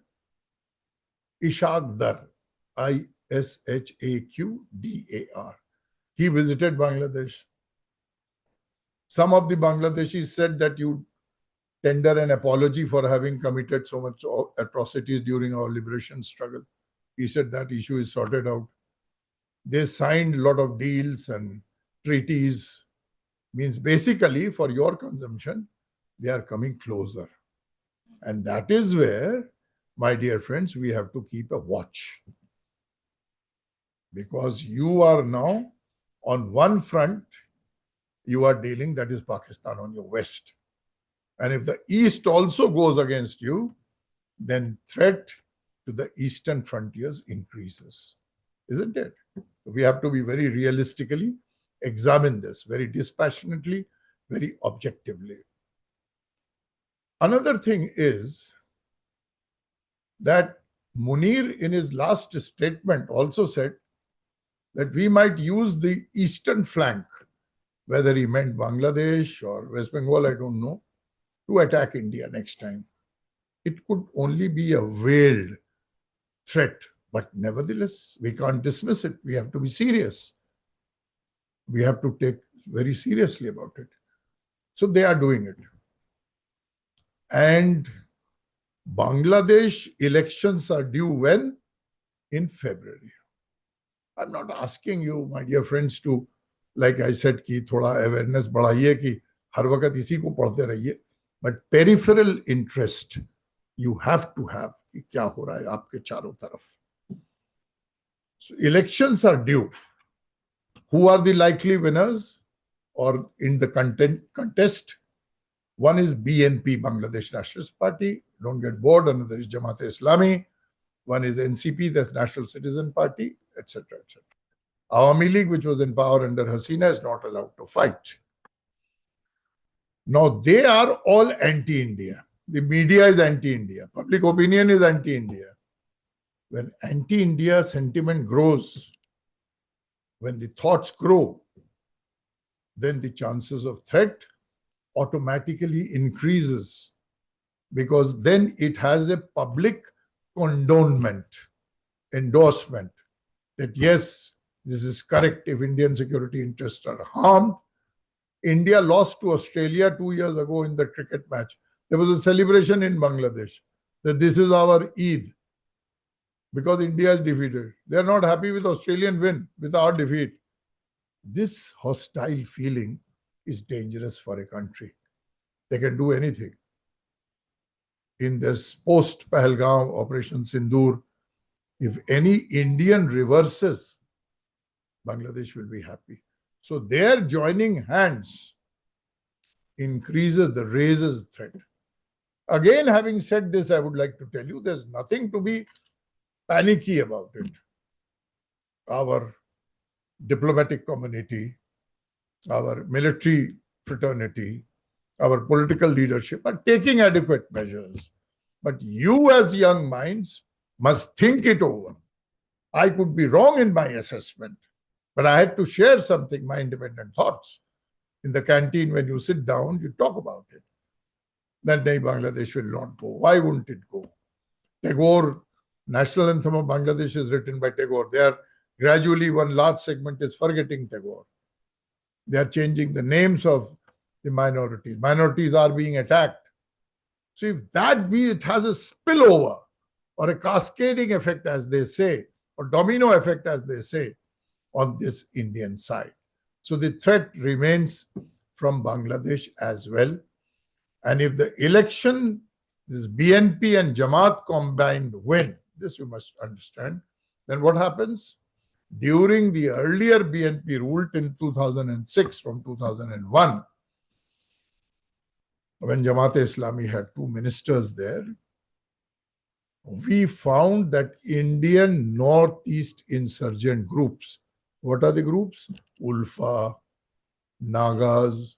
Ishaq Dar, Ishaqdar. He visited Bangladesh. Some of the Bangladeshis said that you tender an apology for having committed so much atrocities during our liberation struggle. He said that issue is sorted out. They signed a lot of deals and treaties. Means basically, for your consumption, they are coming closer. And that is where my dear friends, we have to keep a watch. Because you are now on one front, you are dealing, that is Pakistan on your west. And if the east also goes against you, then threat to the eastern frontiers increases, isn't it? We have to be very realistically examine this, very dispassionately, very objectively. Another thing is that Munir in his last statement also said that we might use the eastern flank, whether he meant Bangladesh or West Bengal, I don't know, to attack India next time. It could only be a veiled threat, but nevertheless, we can't dismiss it. We have to be serious. We have to take very seriously about it. So they are doing it. And Bangladesh elections are due when? In February. I'm not asking you, my dear friends, to, like I said, कि थोड़ा awareness बढ़ाइए कि हर वक्त इसी को पढ़ते रहिए. But peripheral interest you have to have कि क्या हो रहा है आपके चारों तरफ. So elections are due. Who are the likely winners or in the contest? One is BNP, Bangladesh Nationalist Party. Don't get bored. Another is Jamaat-e-Islami. One is NCP, the National Citizen Party, etc., etc. Awami League, which was in power under Hasina, is not allowed to fight. Now, they are all anti-India. The media is anti-India. Public opinion is anti-India. When anti-India sentiment grows, when the thoughts grow, then the chances of threat automatically increases, because then it has a public condonement, endorsement that yes, this is correct if Indian security interests are harmed. India lost to Australia 2 years ago in the cricket match. There was a celebration in Bangladesh that this is our Eid because India is defeated. They are not happy with Australian win, with our defeat. This hostile feeling is dangerous for a country. They can do anything. In this post-Pahalgam Operation Sindoor, if any Indian reverses, Bangladesh will be happy. So their joining hands raises the threat. Again, having said this, I would like to tell you there's nothing to be panicky about it. Our diplomatic community, our military fraternity, our political leadership are taking adequate measures. But you as young minds must think it over. I could be wrong in my assessment, but I had to share something, my independent thoughts. In the canteen, when you sit down, you talk about it. That day Bangladesh will not go. Why wouldn't it go? Tagore, national anthem of Bangladesh is written by Tagore. They are gradually, one large segment is forgetting Tagore. They are changing the names of the minorities. Minorities are being attacked. So if that be, it has a spillover or a cascading effect, as they say, or domino effect, as they say, on this Indian side. So the threat remains from Bangladesh as well. And if the election, this BNP and Jamaat combined win, this you must understand, then what happens? During the earlier BNP ruled in 2006 from 2001, when Jamaat-e-Islami had 2 ministers there, we found that Indian Northeast insurgent groups, what are the groups? Ulfa, Nagas,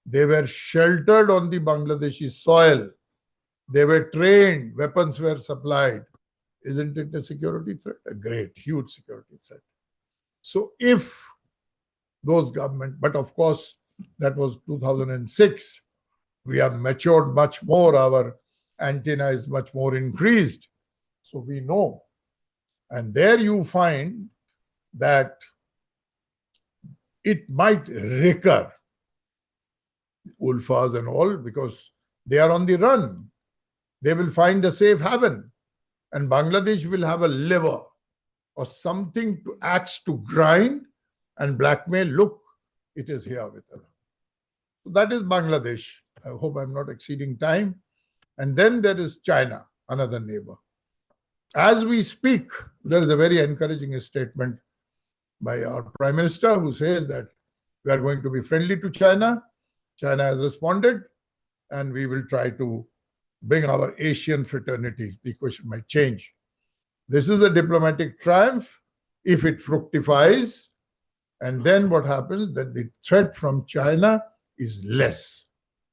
they were sheltered on the Bangladeshi soil. They were trained, weapons were supplied. Isn't it a security threat? A great, huge security threat. So if those government, but of course, that was 2006. We have matured much more. Our antenna is much more increased. So we know. And there you find that it might recur, Ulfas and all, because they are on the run. They will find a safe haven. And Bangladesh will have a lever or something to axe to grind and blackmail. Look, it is here with us. So that is Bangladesh. I hope I'm not exceeding time. And then there is China, another neighbor. As we speak, there is a very encouraging statement by our Prime Minister who says that we are going to be friendly to China. China has responded, and we will try to bring our Asian fraternity. The equation might change. This is a diplomatic triumph if it fructifies. And then what happens? That the threat from China is less.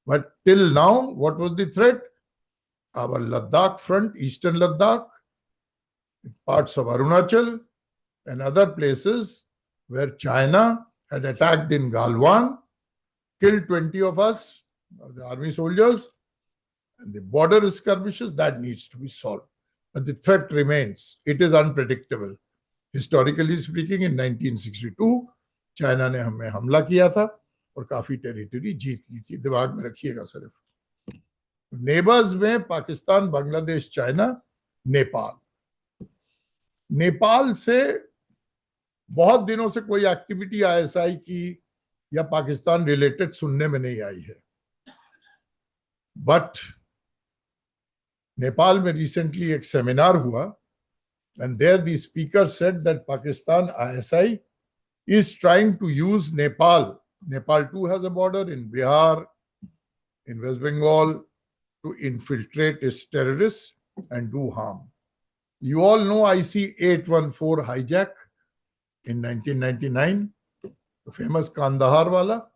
But till now, what was the threat? Our Ladakh front, Eastern Ladakh, parts of Arunachal, and other places where China had attacked in Galwan, killed 20 of us, the army soldiers, and the border skirmishes, that needs to be solved. But the threat remains. It is unpredictable. Historically speaking, in 1962, China ने हमें हमला किया था और काफी territory जीत ली थी. दिमाग में रखिएगा सिर्फ. नेबर्स में पाकिस्तान, बांग्लादेश, चाइना, नेपाल. नेपाल से बहुत दिनों से कोई एक्टिविटी आईएसआई की या पाकिस्तान रिलेटेड सुनने में नहीं आई है. बट नेपाल में रिसेंटली एक सेमिनार हुआ, and there the speaker said that Pakistan ISI is trying to use Nepal. Nepal too has a border in Bihar, in West Bengal, to infiltrate its terrorists and do harm. You all know IC-814 hijack in 1999, the famous Kandahar wala,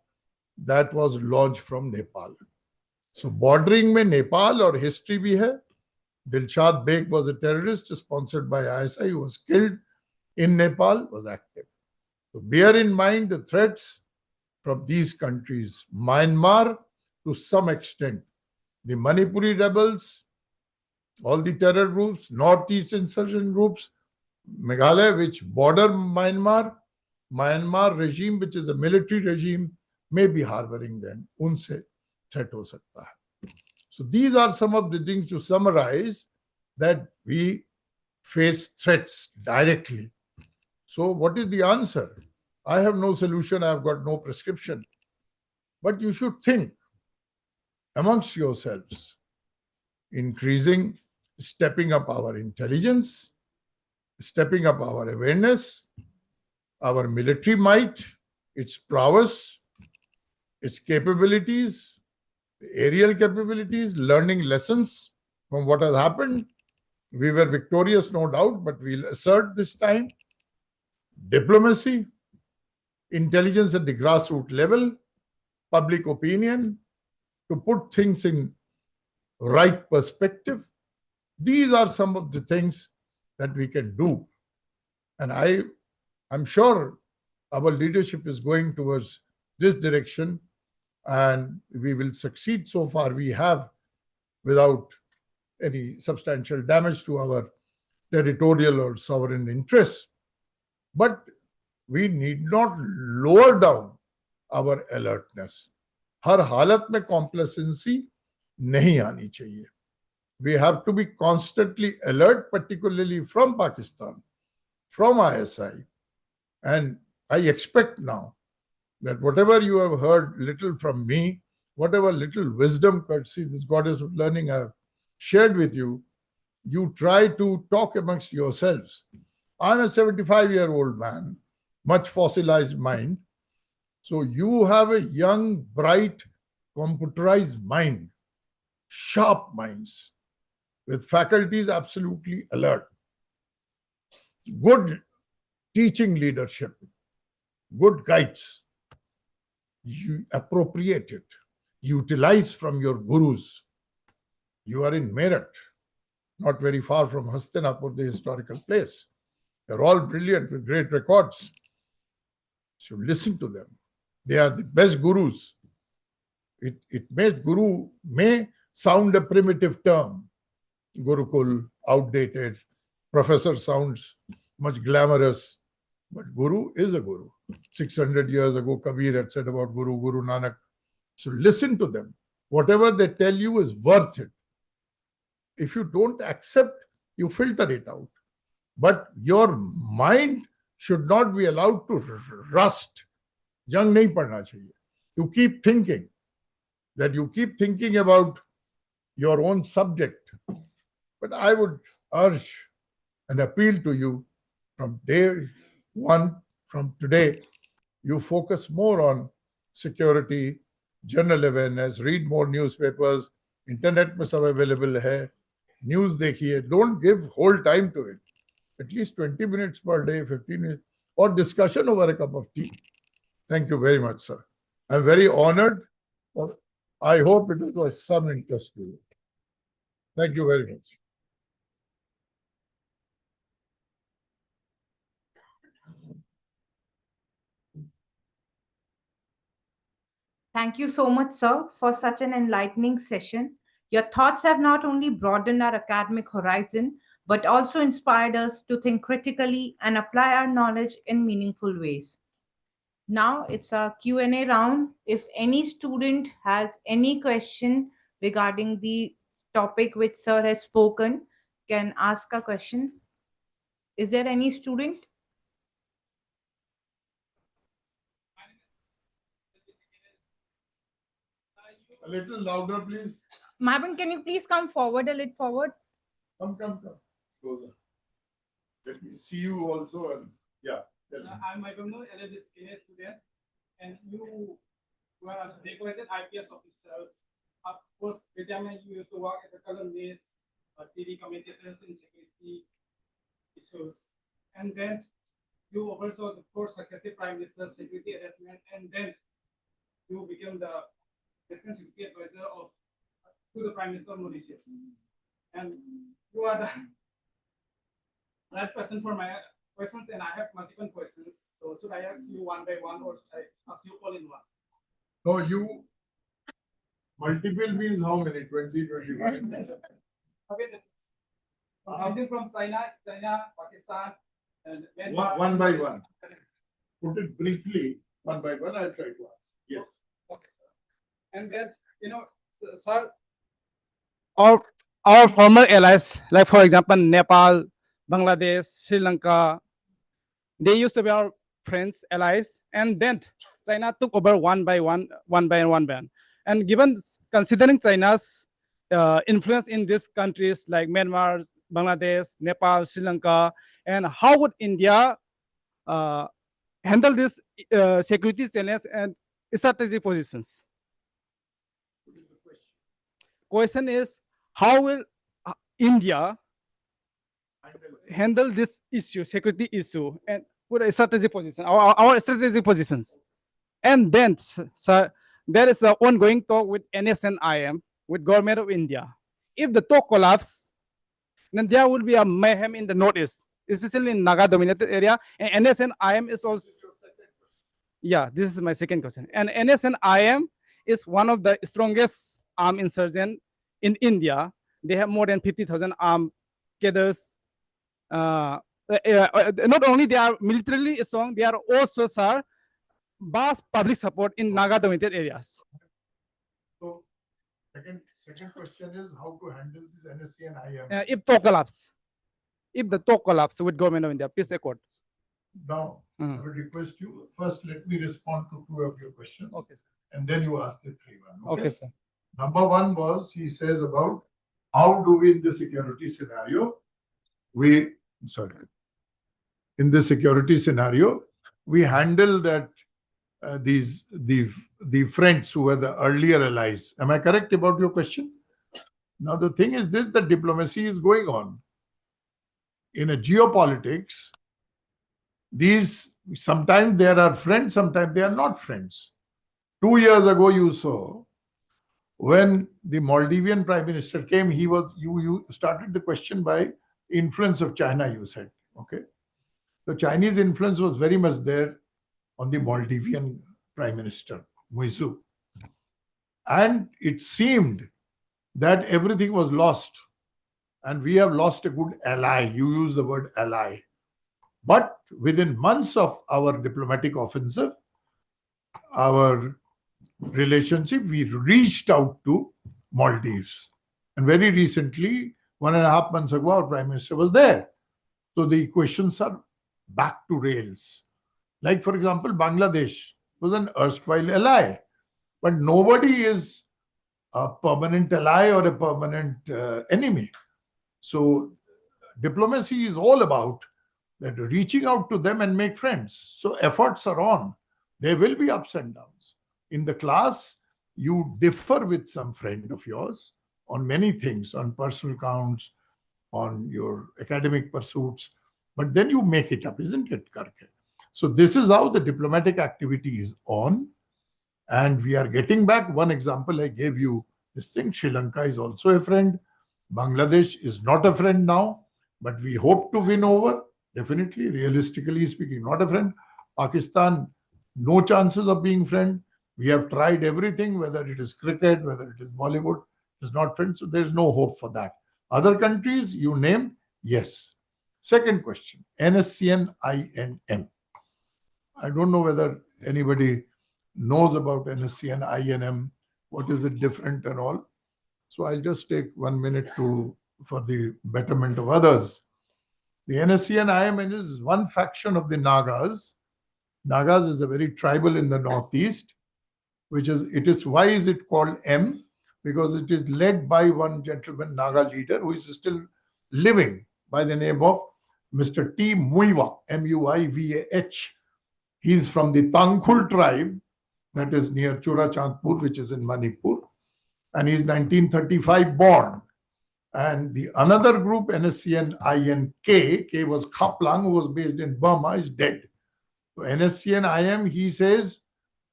that was launched from Nepal. So bordering mein Nepal or history bhi hai. Dilshad Beg was a terrorist sponsored by ISI who was killed in Nepal, was active. So bear in mind the threats from these countries. Myanmar, to some extent, the Manipuri rebels, all the terror groups, Northeast insurgent groups, Meghalaya, which border Myanmar, Myanmar regime, which is a military regime, may be harboring them. Unse threat ho sakta hai. So these are some of the things to summarize that we face threats directly. So what is the answer? I have no solution. I have got no prescription. But you should think amongst yourselves, increasing, stepping up our intelligence, stepping up our awareness, our military might, its prowess, its capabilities, aerial capabilities, learning lessons from what has happened. We were victorious, no doubt, but we'll assert this time. Diplomacy, intelligence at the grassroots level, public opinion, to put things in right perspective. These are some of the things that we can do. And I'm sure our leadership is going towards this direction, and we will succeed. So far we have, without any substantial damage to our territorial or sovereign interests. But we need not lower down our alertness. हर हालत में complacency नहीं आनी चाहिए. We have to be constantly alert, particularly from Pakistan, from ISI. And I expect now that whatever you have heard little from me, whatever little wisdom, courtesy, this goddess of learning I have shared with you, you try to talk amongst yourselves. I'm a 75-year-old man, much fossilized mind. So you have a young, bright, computerized mind, sharp minds, with faculties absolutely alert. Good teaching leadership, good guides. You appropriate it, utilize from your gurus. You are in Meerut, not very far from Hastinapur, the historical place. They're all brilliant with great records. So listen to them. They are the best gurus. Guru may sound a primitive term. Gurukul, outdated. Professor sounds much glamorous. But Guru is a Guru. 600 years ago, Kabir had said about Guru, Guru Nanak. So listen to them. Whatever they tell you is worth it. If you don't accept, you filter it out. But your mind should not be allowed to rust. Jang nahi padna chahiye. You keep thinking. That you keep thinking about your own subject. But I would urge and appeal to you from day one, from today, you focus more on security, general awareness, read more newspapers, internet में सब available है, news देखिए, don't give whole time to it. At least 20 minutes per day, 15 minutes, or discussion over a cup of tea. Thank you very much, sir. I'm very honored. I hope it was of some interest to you. Thank you very much. Thank you so much, sir, for such an enlightening session. Your thoughts have not only broadened our academic horizon, but also inspired us to think critically and apply our knowledge in meaningful ways. Now it's a Q&A round. If any student has any question regarding the topic which sir has spoken, can ask a question. Is there any student? A little louder, please. Ma'am, can you please come forward a little forward? Come. Closer. Let me see you also. And yeah. Tell me. I'm Maibamno, LLB senior student, and you were decorated IPS officers. Of course, the time you used to work as a columnist, TV commentators in security issues, and then you oversaw the four successive prime minister security arrangement, and then you became the President Security Advisor to the Prime Minister of Mauritius. And you are the right person for my questions, and I have multiple questions. So should I ask you one by one, or should I ask you all in one? No, you. Multiple means how many? 20, 25? Okay. Anything from China, Pakistan, and One by one. Put it briefly, one by one. I'll try to answer. Yes. Okay, sir. And then, sir, our former allies, like for example, Nepal, Bangladesh, Sri Lanka, they used to be our friends, allies, and then China took over one by one. And considering China's influence in these countries like Myanmar, Bangladesh, Nepal, Sri Lanka, and how would India handle this security challenge and strategic positions? Question is, how will India handle this issue, security issue, and put a strategic position, our strategic positions? And then, sir, there is an ongoing talk with NSNIM, with government of India. If the talk collapse, then there will be a mayhem in the northeast, especially in Naga-dominated area. And NSNIM is also. Yeah, this is my second question. And NSNIM is one of the strongest armed insurgent in India. They have more than 50,000 armed cadres. Not only they are militarily strong, they are also, sir, vast public support in Naga-dominated areas. So, second question is how to handle this NSC and IM. If talk collapse, if the talk collapse with government of India, peace accord. Now, I would request you, first let me respond to two of your questions. Okay, sir. And then you ask the three one. Okay, sir. Number one was, he says about how do we in the security scenario, in the security scenario, we handle that the friends who were the earlier allies. Am I correct about your question? Now the thing is this, the diplomacy is going on. In a geopolitics, these sometimes there are friends, sometimes they are not friends. 2 years ago, you saw when the Maldivian Prime Minister came, you started the question by influence of China, you said. Okay. The Chinese influence was very much there on the Maldivian Prime Minister, Muizu. And it seemed that everything was lost. And we have lost a good ally. You use the word ally. But within months of our diplomatic offensive, our relationship, we reached out to Maldives. And very recently, 1.5 months ago, our Prime Minister was there. So the equations are back to rails. Like, for example, Bangladesh was an erstwhile ally. But nobody is a permanent ally or a permanent enemy. So diplomacy is all about that reaching out to them and make friends. So efforts are on. There will be ups and downs. In the class, you differ with some friend of yours on many things, on personal counts, on your academic pursuits, but then you make it up, isn't it, Karke? So this is how the diplomatic activity is on. And we are getting back. One example I gave you, this thing, Sri Lanka is also a friend. Bangladesh is not a friend now, but we hope to win over. Definitely, realistically speaking, not a friend. Pakistan, no chances of being friend. We have tried everything, whether it is cricket, whether it is Bollywood, it is not friend. So there is no hope for that. Other countries, you name, yes. Second question, NSCN INM. I don't know whether anybody knows about NSC and INM, what is it different and all. So I'll just take 1 minute for the betterment of others. The NSC and INM is one faction of the Nagas. Nagas is a very tribal in the northeast, why is it called M? Because it is led by one gentleman, Naga leader, who is still living, by the name of Mr. T. Muivah, Muivah. He is from the Tangkhul tribe, that is near Churachandpur, which is in Manipur, and he is 1935 born. And the another group, NSCN-INK, K was Khaplang, who was based in Burma, is dead. So NSCN-IM, he says,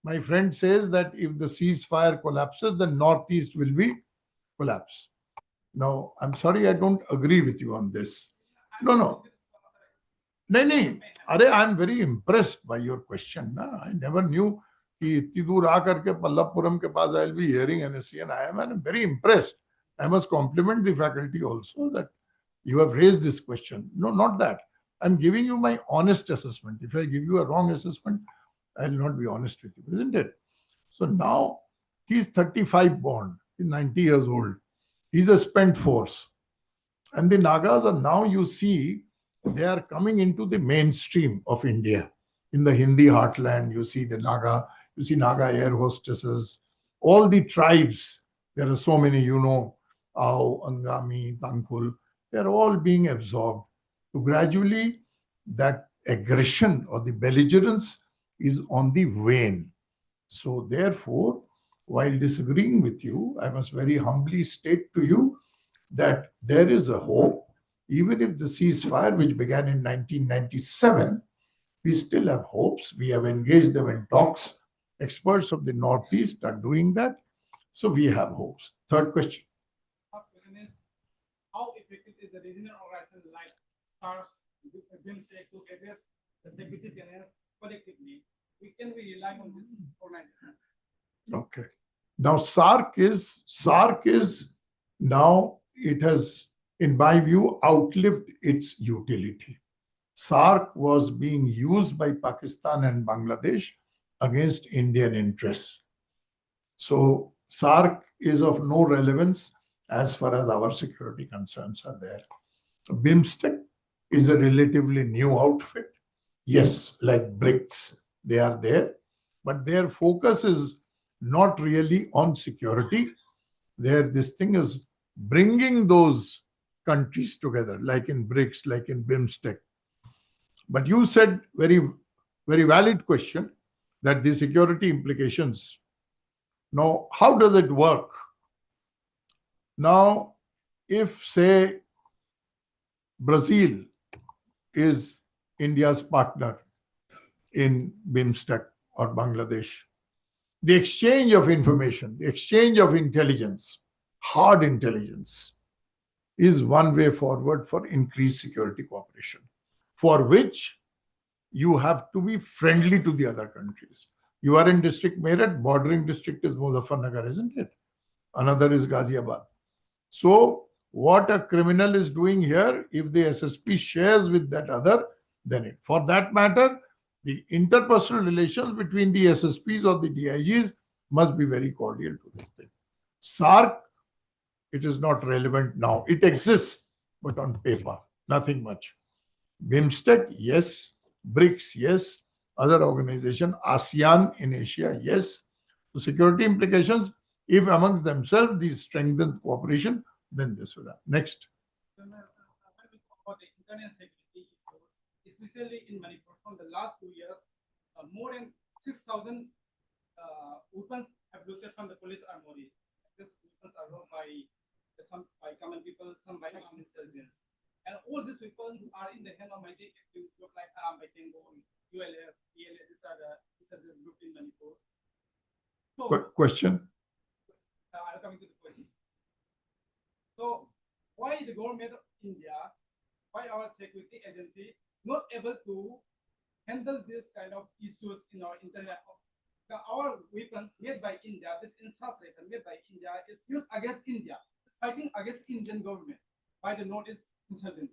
my friend says that if the ceasefire collapses, the Northeast will be collapsed. Now, I'm sorry, I don't agree with you on this. No. No. I'm very impressed by your question. I never knew कि इतनी दूर आ करके पल्लवपुरम के पास I'll be hearing NSC and I'm very impressed. I must compliment the faculty also that you have raised this question. No, not that. I'm giving you my honest assessment. If I give you a wrong assessment, I'll not be honest with you, isn't it? So now he's 35 born, he's 90 years old. He's a spent force. And the Nagas are now, you see, they are coming into the mainstream of India. In the Hindi heartland, you see the Naga, you see Naga air hostesses, all the tribes. There are so many, Ao, Angami, Tangkhul, they're all being absorbed. So gradually, that aggression or the belligerence is on the wane. So therefore, while disagreeing with you, I must very humbly state to you that there is a hope. Even if the ceasefire, which began in 1997, we still have hopes. We have engaged them in talks. Experts of the Northeast are doing that. So we have hopes. Third question. Our question is, how effective is the regional organization like SARS, BIMSTEC to address the deputy general collectively? Can we rely on this organization? Okay. Now SARC is now, it has, in my view, outlived its utility. SARC was being used by Pakistan and Bangladesh against Indian interests. So SARC is of no relevance as far as our security concerns are there. BIMSTEC is a relatively new outfit. Yes, like BRICS, they are there, but their focus is not really on security. This thing is bringing those countries together, like in BRICS, like in BIMSTEC. But you said very, very valid question that the security implications. Now, how does it work? Now, if say Brazil is India's partner in BIMSTEC or Bangladesh, the exchange of information, the exchange of intelligence, hard intelligence, is one way forward for increased security cooperation, for which you have to be friendly to the other countries. You are in District Meerut, bordering district is Muzaffarnagar, isn't it? Another is Ghaziabad. So what a criminal is doing here, if the SSP shares with that other, then it. For that matter, the interpersonal relations between the SSPs or the DIGs must be very cordial to this thing. SARC, it is not relevant now. It exists, but on paper, nothing much. BIMSTEC, yes. BRICS, yes. Other organization, ASEAN in Asia, yes. So security implications, if amongst themselves these strengthen cooperation, then this will happen. Next. When we talk about the internet security issues, especially in Manipur, from the last 2 years, more than 6,000 weapons have looted from the police armory. These weapons are owned by some by common people, some by armed insurgents. And all these weapons are in the hand of mighty active groups like Aram Baikengo, ULF, PLA. These are the insurgent groups in Manipur. So, Question? I'm coming to the question. So, why the government of India, why our security agency not able to handle this kind of issues in our internet? Our weapons made by India, this infrastructure made by India is used against India. It's fighting against Indian government by the Northeast insurgent.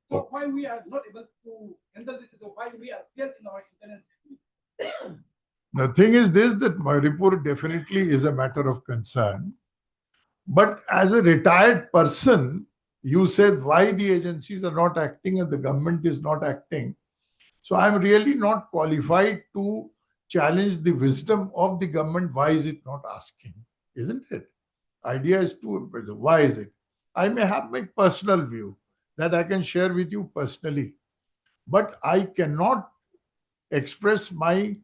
So why we are not able to handle this? Why we are failed in our internet security? The thing is this, that Manipur definitely is a matter of concern. But as a retired person, you said why the agencies are not acting and the government is not acting. So I'm really not qualified to challenge the wisdom of the government. Why is it not asking? Isn't it? Idea is to, why is it? I may have my personal view that I can share with you personally, but I cannot express my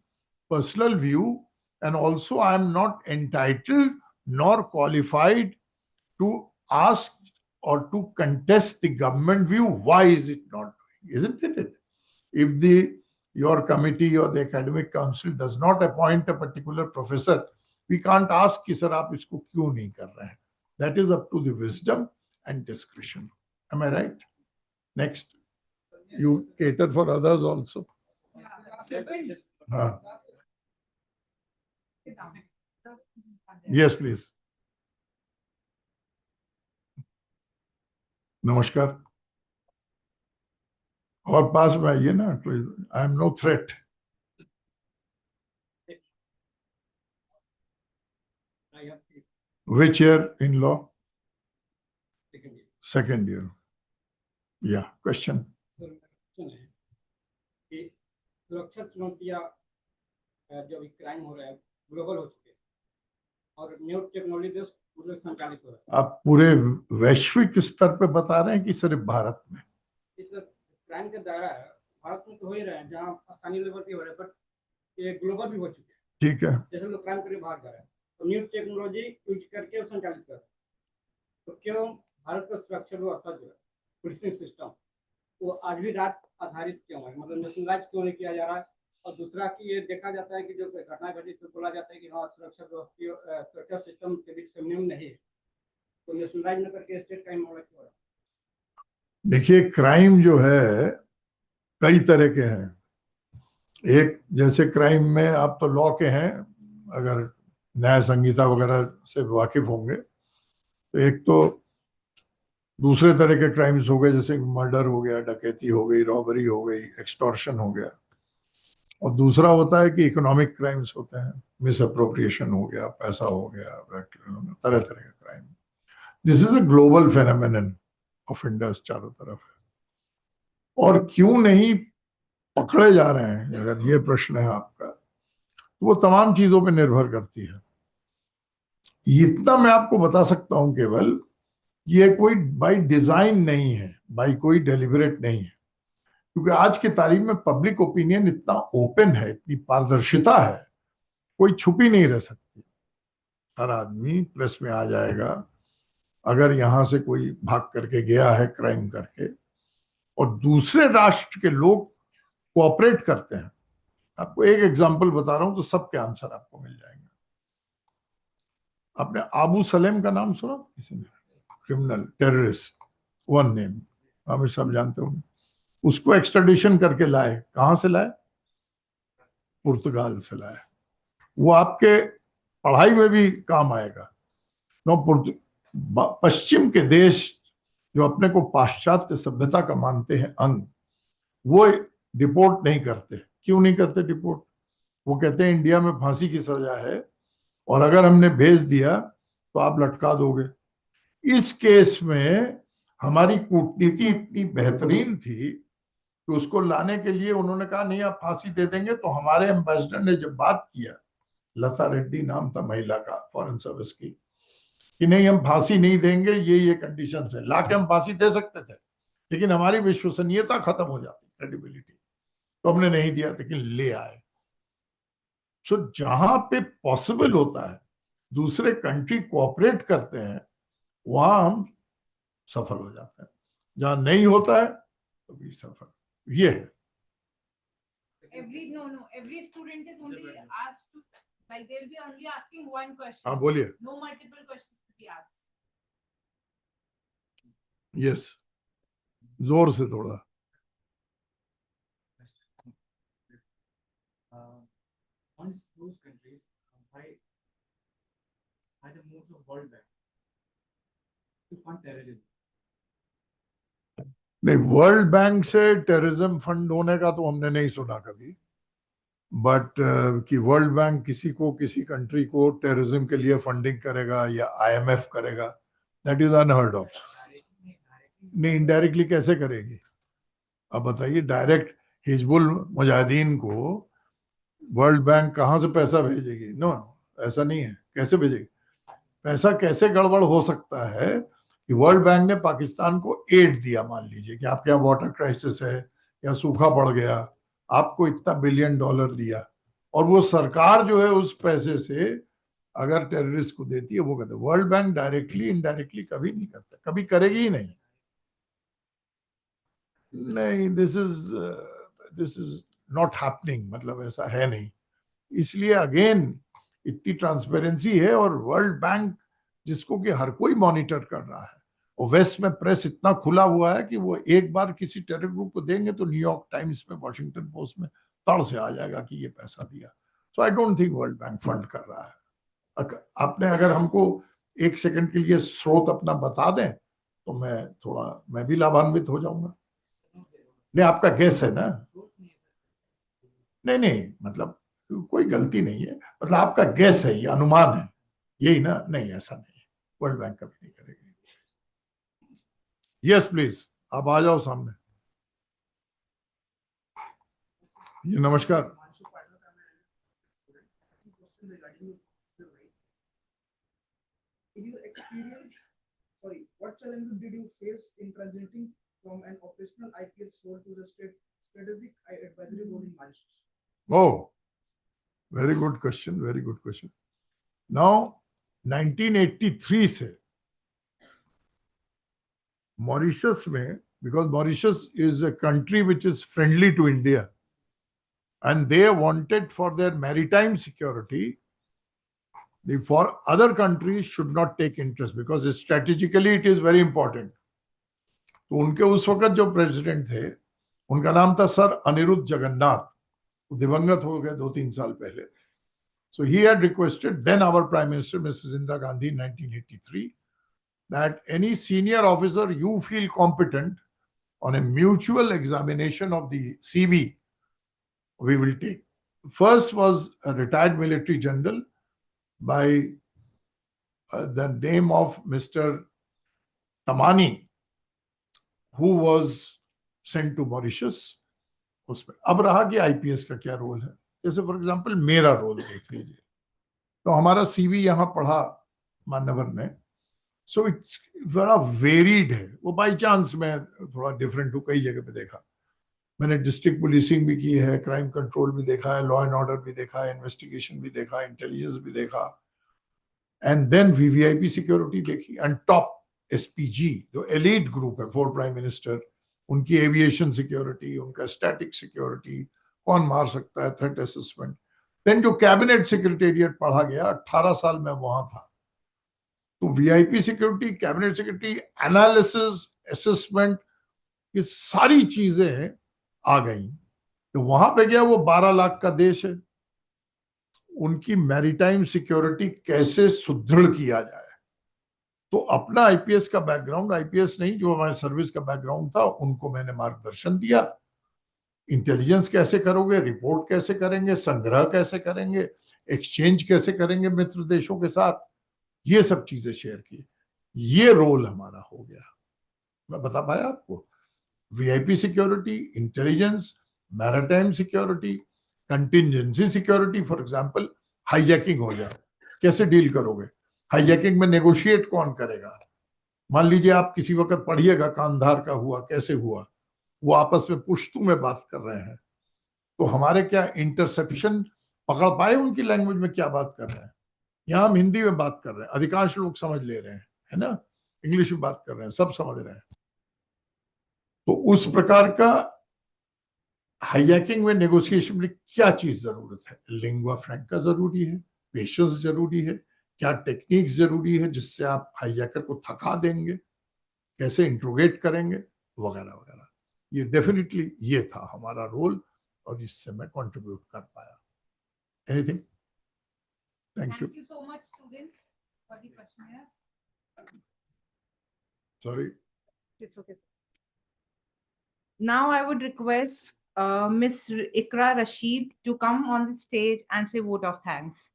personal view, and also I am not entitled nor qualified to ask or to contest the government view. Why is it not doing? Isn't it? If your committee or the academic council does not appoint a particular professor, we can't ask कि sir आप इसको क्यों नहीं कर रहे हैं. That is up to the wisdom and discretion. Am I right? Next. You cater for others also. Yes, please. नमस्कार. और पास में आइए ना, कोई. I am no threat. Which year in law? Second year. Yeah. Question. सुरक्षा चुनौतियां जो भी क्राइम हो रहा है ग्लोबल हो चुके हैं और न्यू टेक्नोलॉजी बेस्ड पूरे संचालित हो रहा है. आप पूरे वैश्विक स्तर पे बता रहे हैं कि सिर्फ भारत में? इस क्राइम का दायरा है भारत में तो हो ही रहा है, जहाँ स्थानीय लेवल पे हो रहा है, बट ये ग्लोबल भी हो चुके हैं. ठीक है. जैसे लोग क्राइम करके बाहर जा रहे हैं तो न्यू टेक्नोलॉजी यूज करके संचालित कर रहे हैं. तो क्यों भारत का सुरक्षा व्यवस्था जो है पुलिसिंग सिस्टम वो आज भी रात आधारित क्यों है, मतलब नेशनलाइज क्यों नहीं किया जा रहा है? और दूसरा कि ये देखा जाता है कि जो घटना घटी तो बोला जाता है कि हाँ सुरक्षा सिस्टम के बीच समन्वय नहीं है, तो नेशनलाइज न करके स्टेट क्राइम मॉडल क्यों है? देखिए, क्राइम जो है कई तरह के हैं. एक जैसे क्राइम में आप तो लॉ के हैं, अगर न्याय संहिता वगैरह से वाकिफ होंगे, तो एक तो दूसरे तरह के क्राइम्स हो गए, जैसे मर्डर हो गया, डकैती हो गई, रॉबरी हो गई, एक्सटॉर्शन हो गया. और दूसरा होता है कि इकोनॉमिक क्राइम्स होते हैं, मिस अप्रोप्रिएशन हो गया, पैसा हो गया, तरह तरह के crime. This is a global phenomenon of Indus, चारों तरफ है. और क्यों नहीं पकड़े जा रहे हैं, अगर ये प्रश्न है आपका, तो वो तमाम चीजों पे निर्भर करती है. इतना मैं आपको बता सकता हूं केवल, ये कोई बाय डिजाइन नहीं है, बाय कोई डेलिबरेट नहीं है, क्योंकि आज की तारीख में पब्लिक ओपिनियन इतना ओपन है, इतनी पारदर्शिता है, कोई छुपी नहीं रह सकती. हर आदमी प्रेस में आ जाएगा अगर यहां से कोई भाग करके गया है क्राइम करके, और दूसरे राष्ट्र के लोग कोऑपरेट करते हैं. आपको एक एग्जांपल बता रहा हूं तो सबके आंसर आपको मिल जाएंगे. आपने अबू सलेम का नाम सुना किसी ने? क्रिमिनल टेररिस्ट, वन नेम, आप सब जानते होंगे. उसको एक्सट्रेडिशन करके लाए. कहां से लाए? पुर्तगाल से लाए. वो आपके पढ़ाई में भी काम आएगा. पश्चिम के देश जो अपने को पाश्चात्य सभ्यता का मानते हैं अंग, वो डिपोर्ट नहीं करते. क्यों नहीं करते डिपोर्ट? वो कहते हैं इंडिया में फांसी की सजा है और अगर हमने भेज दिया तो आप लटका दोगे. इस केस में हमारी कूटनीति इतनी बेहतरीन थी कि उसको लाने के लिए उन्होंने कहा नहीं आप फांसी दे देंगे. तो हमारे एम्बेसडर ने जब बात किया, लता रेड्डी नाम था महिला का, फॉरेन सर्विस की, कि नहीं हम फांसी नहीं देंगे, ये कंडीशन है, लाके हम फांसी दे सकते थे, लेकिन हमारी विश्वसनीयता खत्म हो जाती, क्रेडिबिलिटी, तो हमने नहीं दिया, लेकिन ले आए। सो जहां पे पॉसिबल होता है, दूसरे कंट्री कोऑपरेट करते हैं, वहां हम सफल हो जाते हैं, जहां नहीं होता है तो भी सफल। ये है। Every student is only asked to, like they'll be only asking one question. हाँ बोलिए। No multiple questions to be asked. Yes, जोर से थोड़ा। Once those countries by the moves of World Bank to fund terrorism. नहीं, world bank से terrorism fund होने का तो हमने नहीं सुना कभी, बट कि वर्ल्ड बैंक किसी कंट्री को टेररिज्म के लिए फंडिंग करेगा या आईएमएफ करेगा, दैट इज अनहर्ड ऑफ। नहीं, इनडायरेक्टली कैसे करेगी? अब बताइए, डायरेक्ट हिजबुल मुजाहिदीन को वर्ल्ड बैंक कहां से पैसा भेजेगी? नो, ऐसा नहीं है। कैसे भेजेगी? पैसा कैसे गड़बड़ हो सकता है कि वर्ल्ड बैंक ने पाकिस्तान को एड दिया, मान लीजिए कि आपके यहाँ वाटर क्राइसिस है या सूखा पड़ गया, आपको इतना $1 बिलियन दिया, और वो सरकार जो है उस पैसे से अगर टेररिस्ट को देती है, वो कहते हैं। वर्ल्ड बैंक डायरेक्टली इनडायरेक्टली कभी नहीं करता, कभी करेगी ही नहीं। नहीं, दिस इज नॉट हैपनिंग, मतलब ऐसा है नहीं। इसलिए अगेन इतनी ट्रांसपेरेंसी है, और वर्ल्ड बैंक जिसको कि हर कोई मॉनिटर कर रहा है, और वेस्ट में प्रेस इतना खुला हुआ है कि वो एक बार किसी टेरर ग्रुप को देंगे तो न्यूयॉर्क टाइम्स में, वॉशिंगटन पोस्ट में तड़ से आ जाएगा कि ये पैसा दिया। So I don't think World Bank fund कर रहा है। आपने अगर हमको 1 सेकंड के लिए स्रोत अपना बता दें तो मैं भी लाभान्वित हो जाऊंगा। नहीं, आपका गेस है ना? नहीं, मतलब कोई गलती नहीं है, मतलब आपका गेस है, ये अनुमान है, यही ना? नहीं, ऐसा नहीं है, वर्ल्ड बैंक कभी नहीं करेगी। यस प्लीज, आप आ जाओ सामने। ये नमस्कार। What challenges did you face in transiting from an operational IPS role to the strategic advisory role in Mauritius? Oh, very good question, very good question. Now, 1983 से Mauritius में, because Mauritius is a country which is friendly to India, and they wanted for their maritime security, for other countries should not take interest because strategically it is very important. तो उनके उस वक्त जो president थे, उनका नाम था sir Anirudh Jagannath, दिवंगत हो गए 2-3 साल पहले. So he had requested then our Prime Minister Mrs. Indira Gandhi in 1983 that any senior officer you feel competent on a mutual examination of the CV, we will take. First was a retired military general by the name of Mr. Tamani, who was sent to Mauritius. उसमें अब रहा कि IPS का क्या role है. जैसे for example मेरा role देख लीजिए, तो हमारा सीवी यहाँ पढ़ा मान्यवर ने, सो इट्स बड़ा वेरीड है. वो बाई चांस मैं थोड़ा डिफरेंट हूँ, कई जगह पे देखा मैंने. डिस्ट्रिक्ट पुलिसिंग भी की है, क्राइम कंट्रोल भी देखा है, लॉ एंड ऑर्डर भी देखा है, इन्वेस्टिगेशन भी देखा, इंटेलिजेंस भी देखा, एंड देन वीवीआईपी सिक्योरिटी देखी, एंड टॉप एसपीजी जो एलीट ग्रुप है, 4 प्राइम मिनिस्टर, उनकी एविएशन सिक्योरिटी, उनका स्टैटिक सिक्योरिटी, कौन मार सकता है, थ्रेट असेसमेंट. देन जो कैबिनेट सेक्रेटेरिएट पढ़ा गया, 18 साल में वहां था, तो VIP security, cabinet security, analysis, assessment, ये सारी चीजें आ गई. तो वहां पे गया, वो 12 लाख का देश है, उनकी मैरीटाइम सिक्योरिटी कैसे सुदृढ़ किया जाए. तो अपना आईपीएस का बैकग्राउंड, आईपीएस नहीं, जो हमारे सर्विस का बैकग्राउंड था, उनको मैंने मार्गदर्शन दिया. इंटेलिजेंस कैसे करोगे, रिपोर्ट कैसे करेंगे, संग्रह कैसे करेंगे, एक्सचेंज कैसे करेंगे मित्र देशों के साथ, ये सब चीजें शेयर की. ये रोल हमारा हो गया. मैं बता पाया आपको. VIP security, intelligence, maritime security, contingency security. For example hijacking हो जाए, कैसे डील करोगे. हाईजैकिंग में नेगोशिएट कौन करेगा? मान लीजिए आप किसी वक्त पढ़िएगा कांधार का हुआ, कैसे हुआ, वो आपस में पुश्तू में बात कर रहे हैं, तो हमारे क्या इंटरसेप्शन पकड़ पाए उनकी लैंग्वेज में क्या बात कर रहे हैं? यहाँ हम हिंदी में बात कर रहे हैं, अधिकांश लोग समझ ले रहे हैं, है ना, इंग्लिश में बात कर रहे हैं, सब समझ रहे हैं। तो उस प्रकार का हाईजैकिंग में नेगोशिएशन में क्या चीज जरूरत है? लिंगुआ फ्रैंका जरूरी है, पेशेंस जरूरी है, क्या टेक्निक्स जरूरी है जिससे आप हाईजैकर को थका देंगे, कैसे इंट्रोगेट करेंगे, वगैरह वगैरह। ये डेफिनेटली ये था हमारा रोल और इससे मैं कंट्रीब्यूट कर पाया। Anything? Thank you. Thank you so much, students, for the questionnaires. Sorry. It's okay. Now I would request Miss Ikra Rashid to come on the stage and say vote of thanks.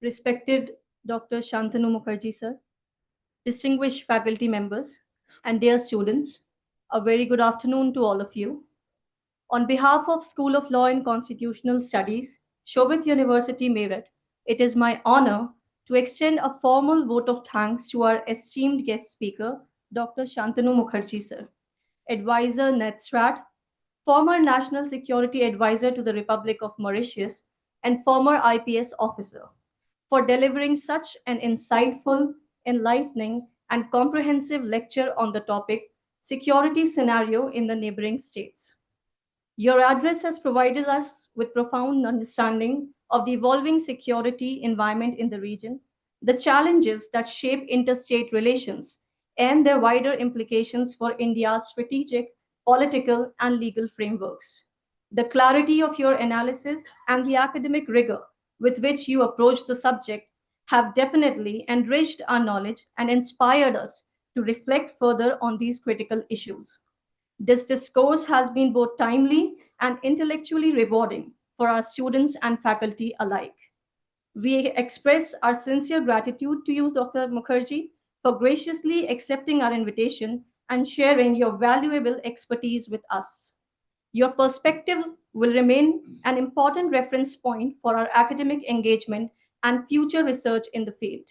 Respected Dr. Shantanu Mukherjee sir, distinguished faculty members, and dear students, a very good afternoon to all of you. On behalf of School of Law and Constitutional Studies, Shobhit University, Meerut, it is my honor to extend a formal vote of thanks to our esteemed guest speaker, Dr. Shantanu Mukherjee sir, Advisor NETSRAT, former National Security Advisor to the Republic of Mauritius, and former IPS officer, for delivering such an insightful, enlightening, and comprehensive lecture on the topic Security Scenario in the Neighboring States. Your address has provided us with profound understanding of the evolving security environment in the region, the challenges that shape interstate relations, and their wider implications for India's strategic, political, and legal frameworks. The clarity of your analysis and the academic rigor with which you approach the subject have definitely enriched our knowledge and inspired us to reflect further on these critical issues. This discourse has been both timely and intellectually rewarding for our students and faculty alike. We express our sincere gratitude to you, Dr. Mukherjee, for graciously accepting our invitation and sharing your valuable expertise with us. Your perspective will remain an important reference point for our academic engagement and future research in the field.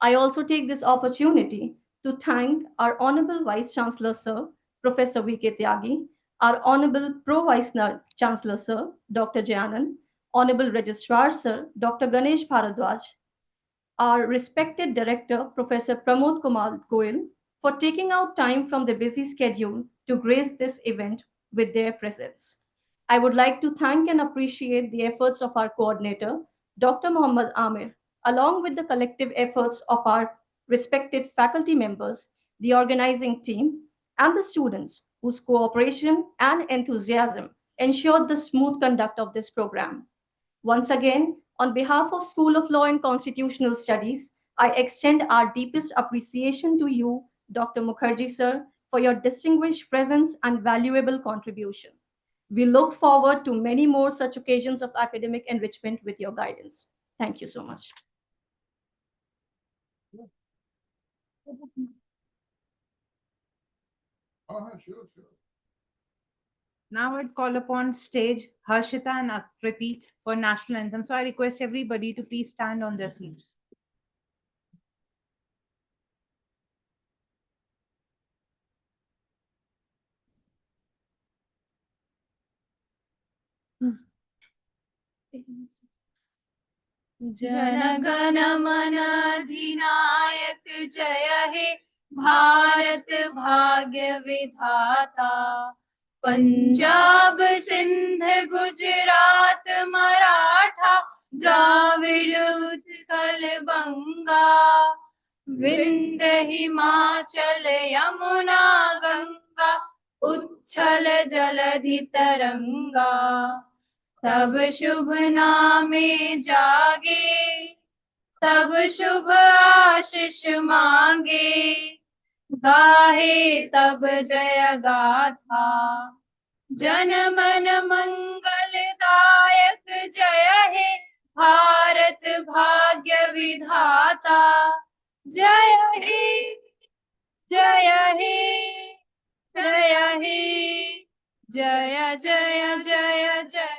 I also take this opportunity to thank our Honorable Vice Chancellor Sir, Professor V.K. Tyagi, our Honorable Pro Vice Chancellor Sir, Dr. Jayanan, Honorable Registrar Sir, Dr. Ganesh Bharadwaj, our respected Director, Professor Pramod Kumar Goyal, for taking out time from their busy schedule to grace this event with their presence. I would like to thank and appreciate the efforts of our coordinator, Dr. Muhammad Amir, along with the collective efforts of our respected faculty members, the organizing team, and the students whose cooperation and enthusiasm ensured the smooth conduct of this program. Once again, on behalf of School of Law and Constitutional Studies, I extend our deepest appreciation to you, Dr. Mukherjee sir, for your distinguished presence and valuable contribution. We look forward to many more such occasions of academic enrichment with your guidance. Thank you so much. Sure. Now I'd call upon stage Harshita and Akriti for national anthem. So I request everybody to please stand on their seats. Jana Gana मन अधिनायक जय हे भारत भाग्य विधाता। पंजाब सिंध गुजरात मराठा द्राविड़ उत्कल बंगा, विंध्य हिमाचल यमुना गंगा उच्छल जलधि तरंगा। तब शुभ नामे जागे, तब शुभ आशीष मांगे, गाहे तब जय गाथा। जन मन मंगलदायक जय हे भारत भाग्य विधाता। जय हे जय हे जय हे जय जय जय जय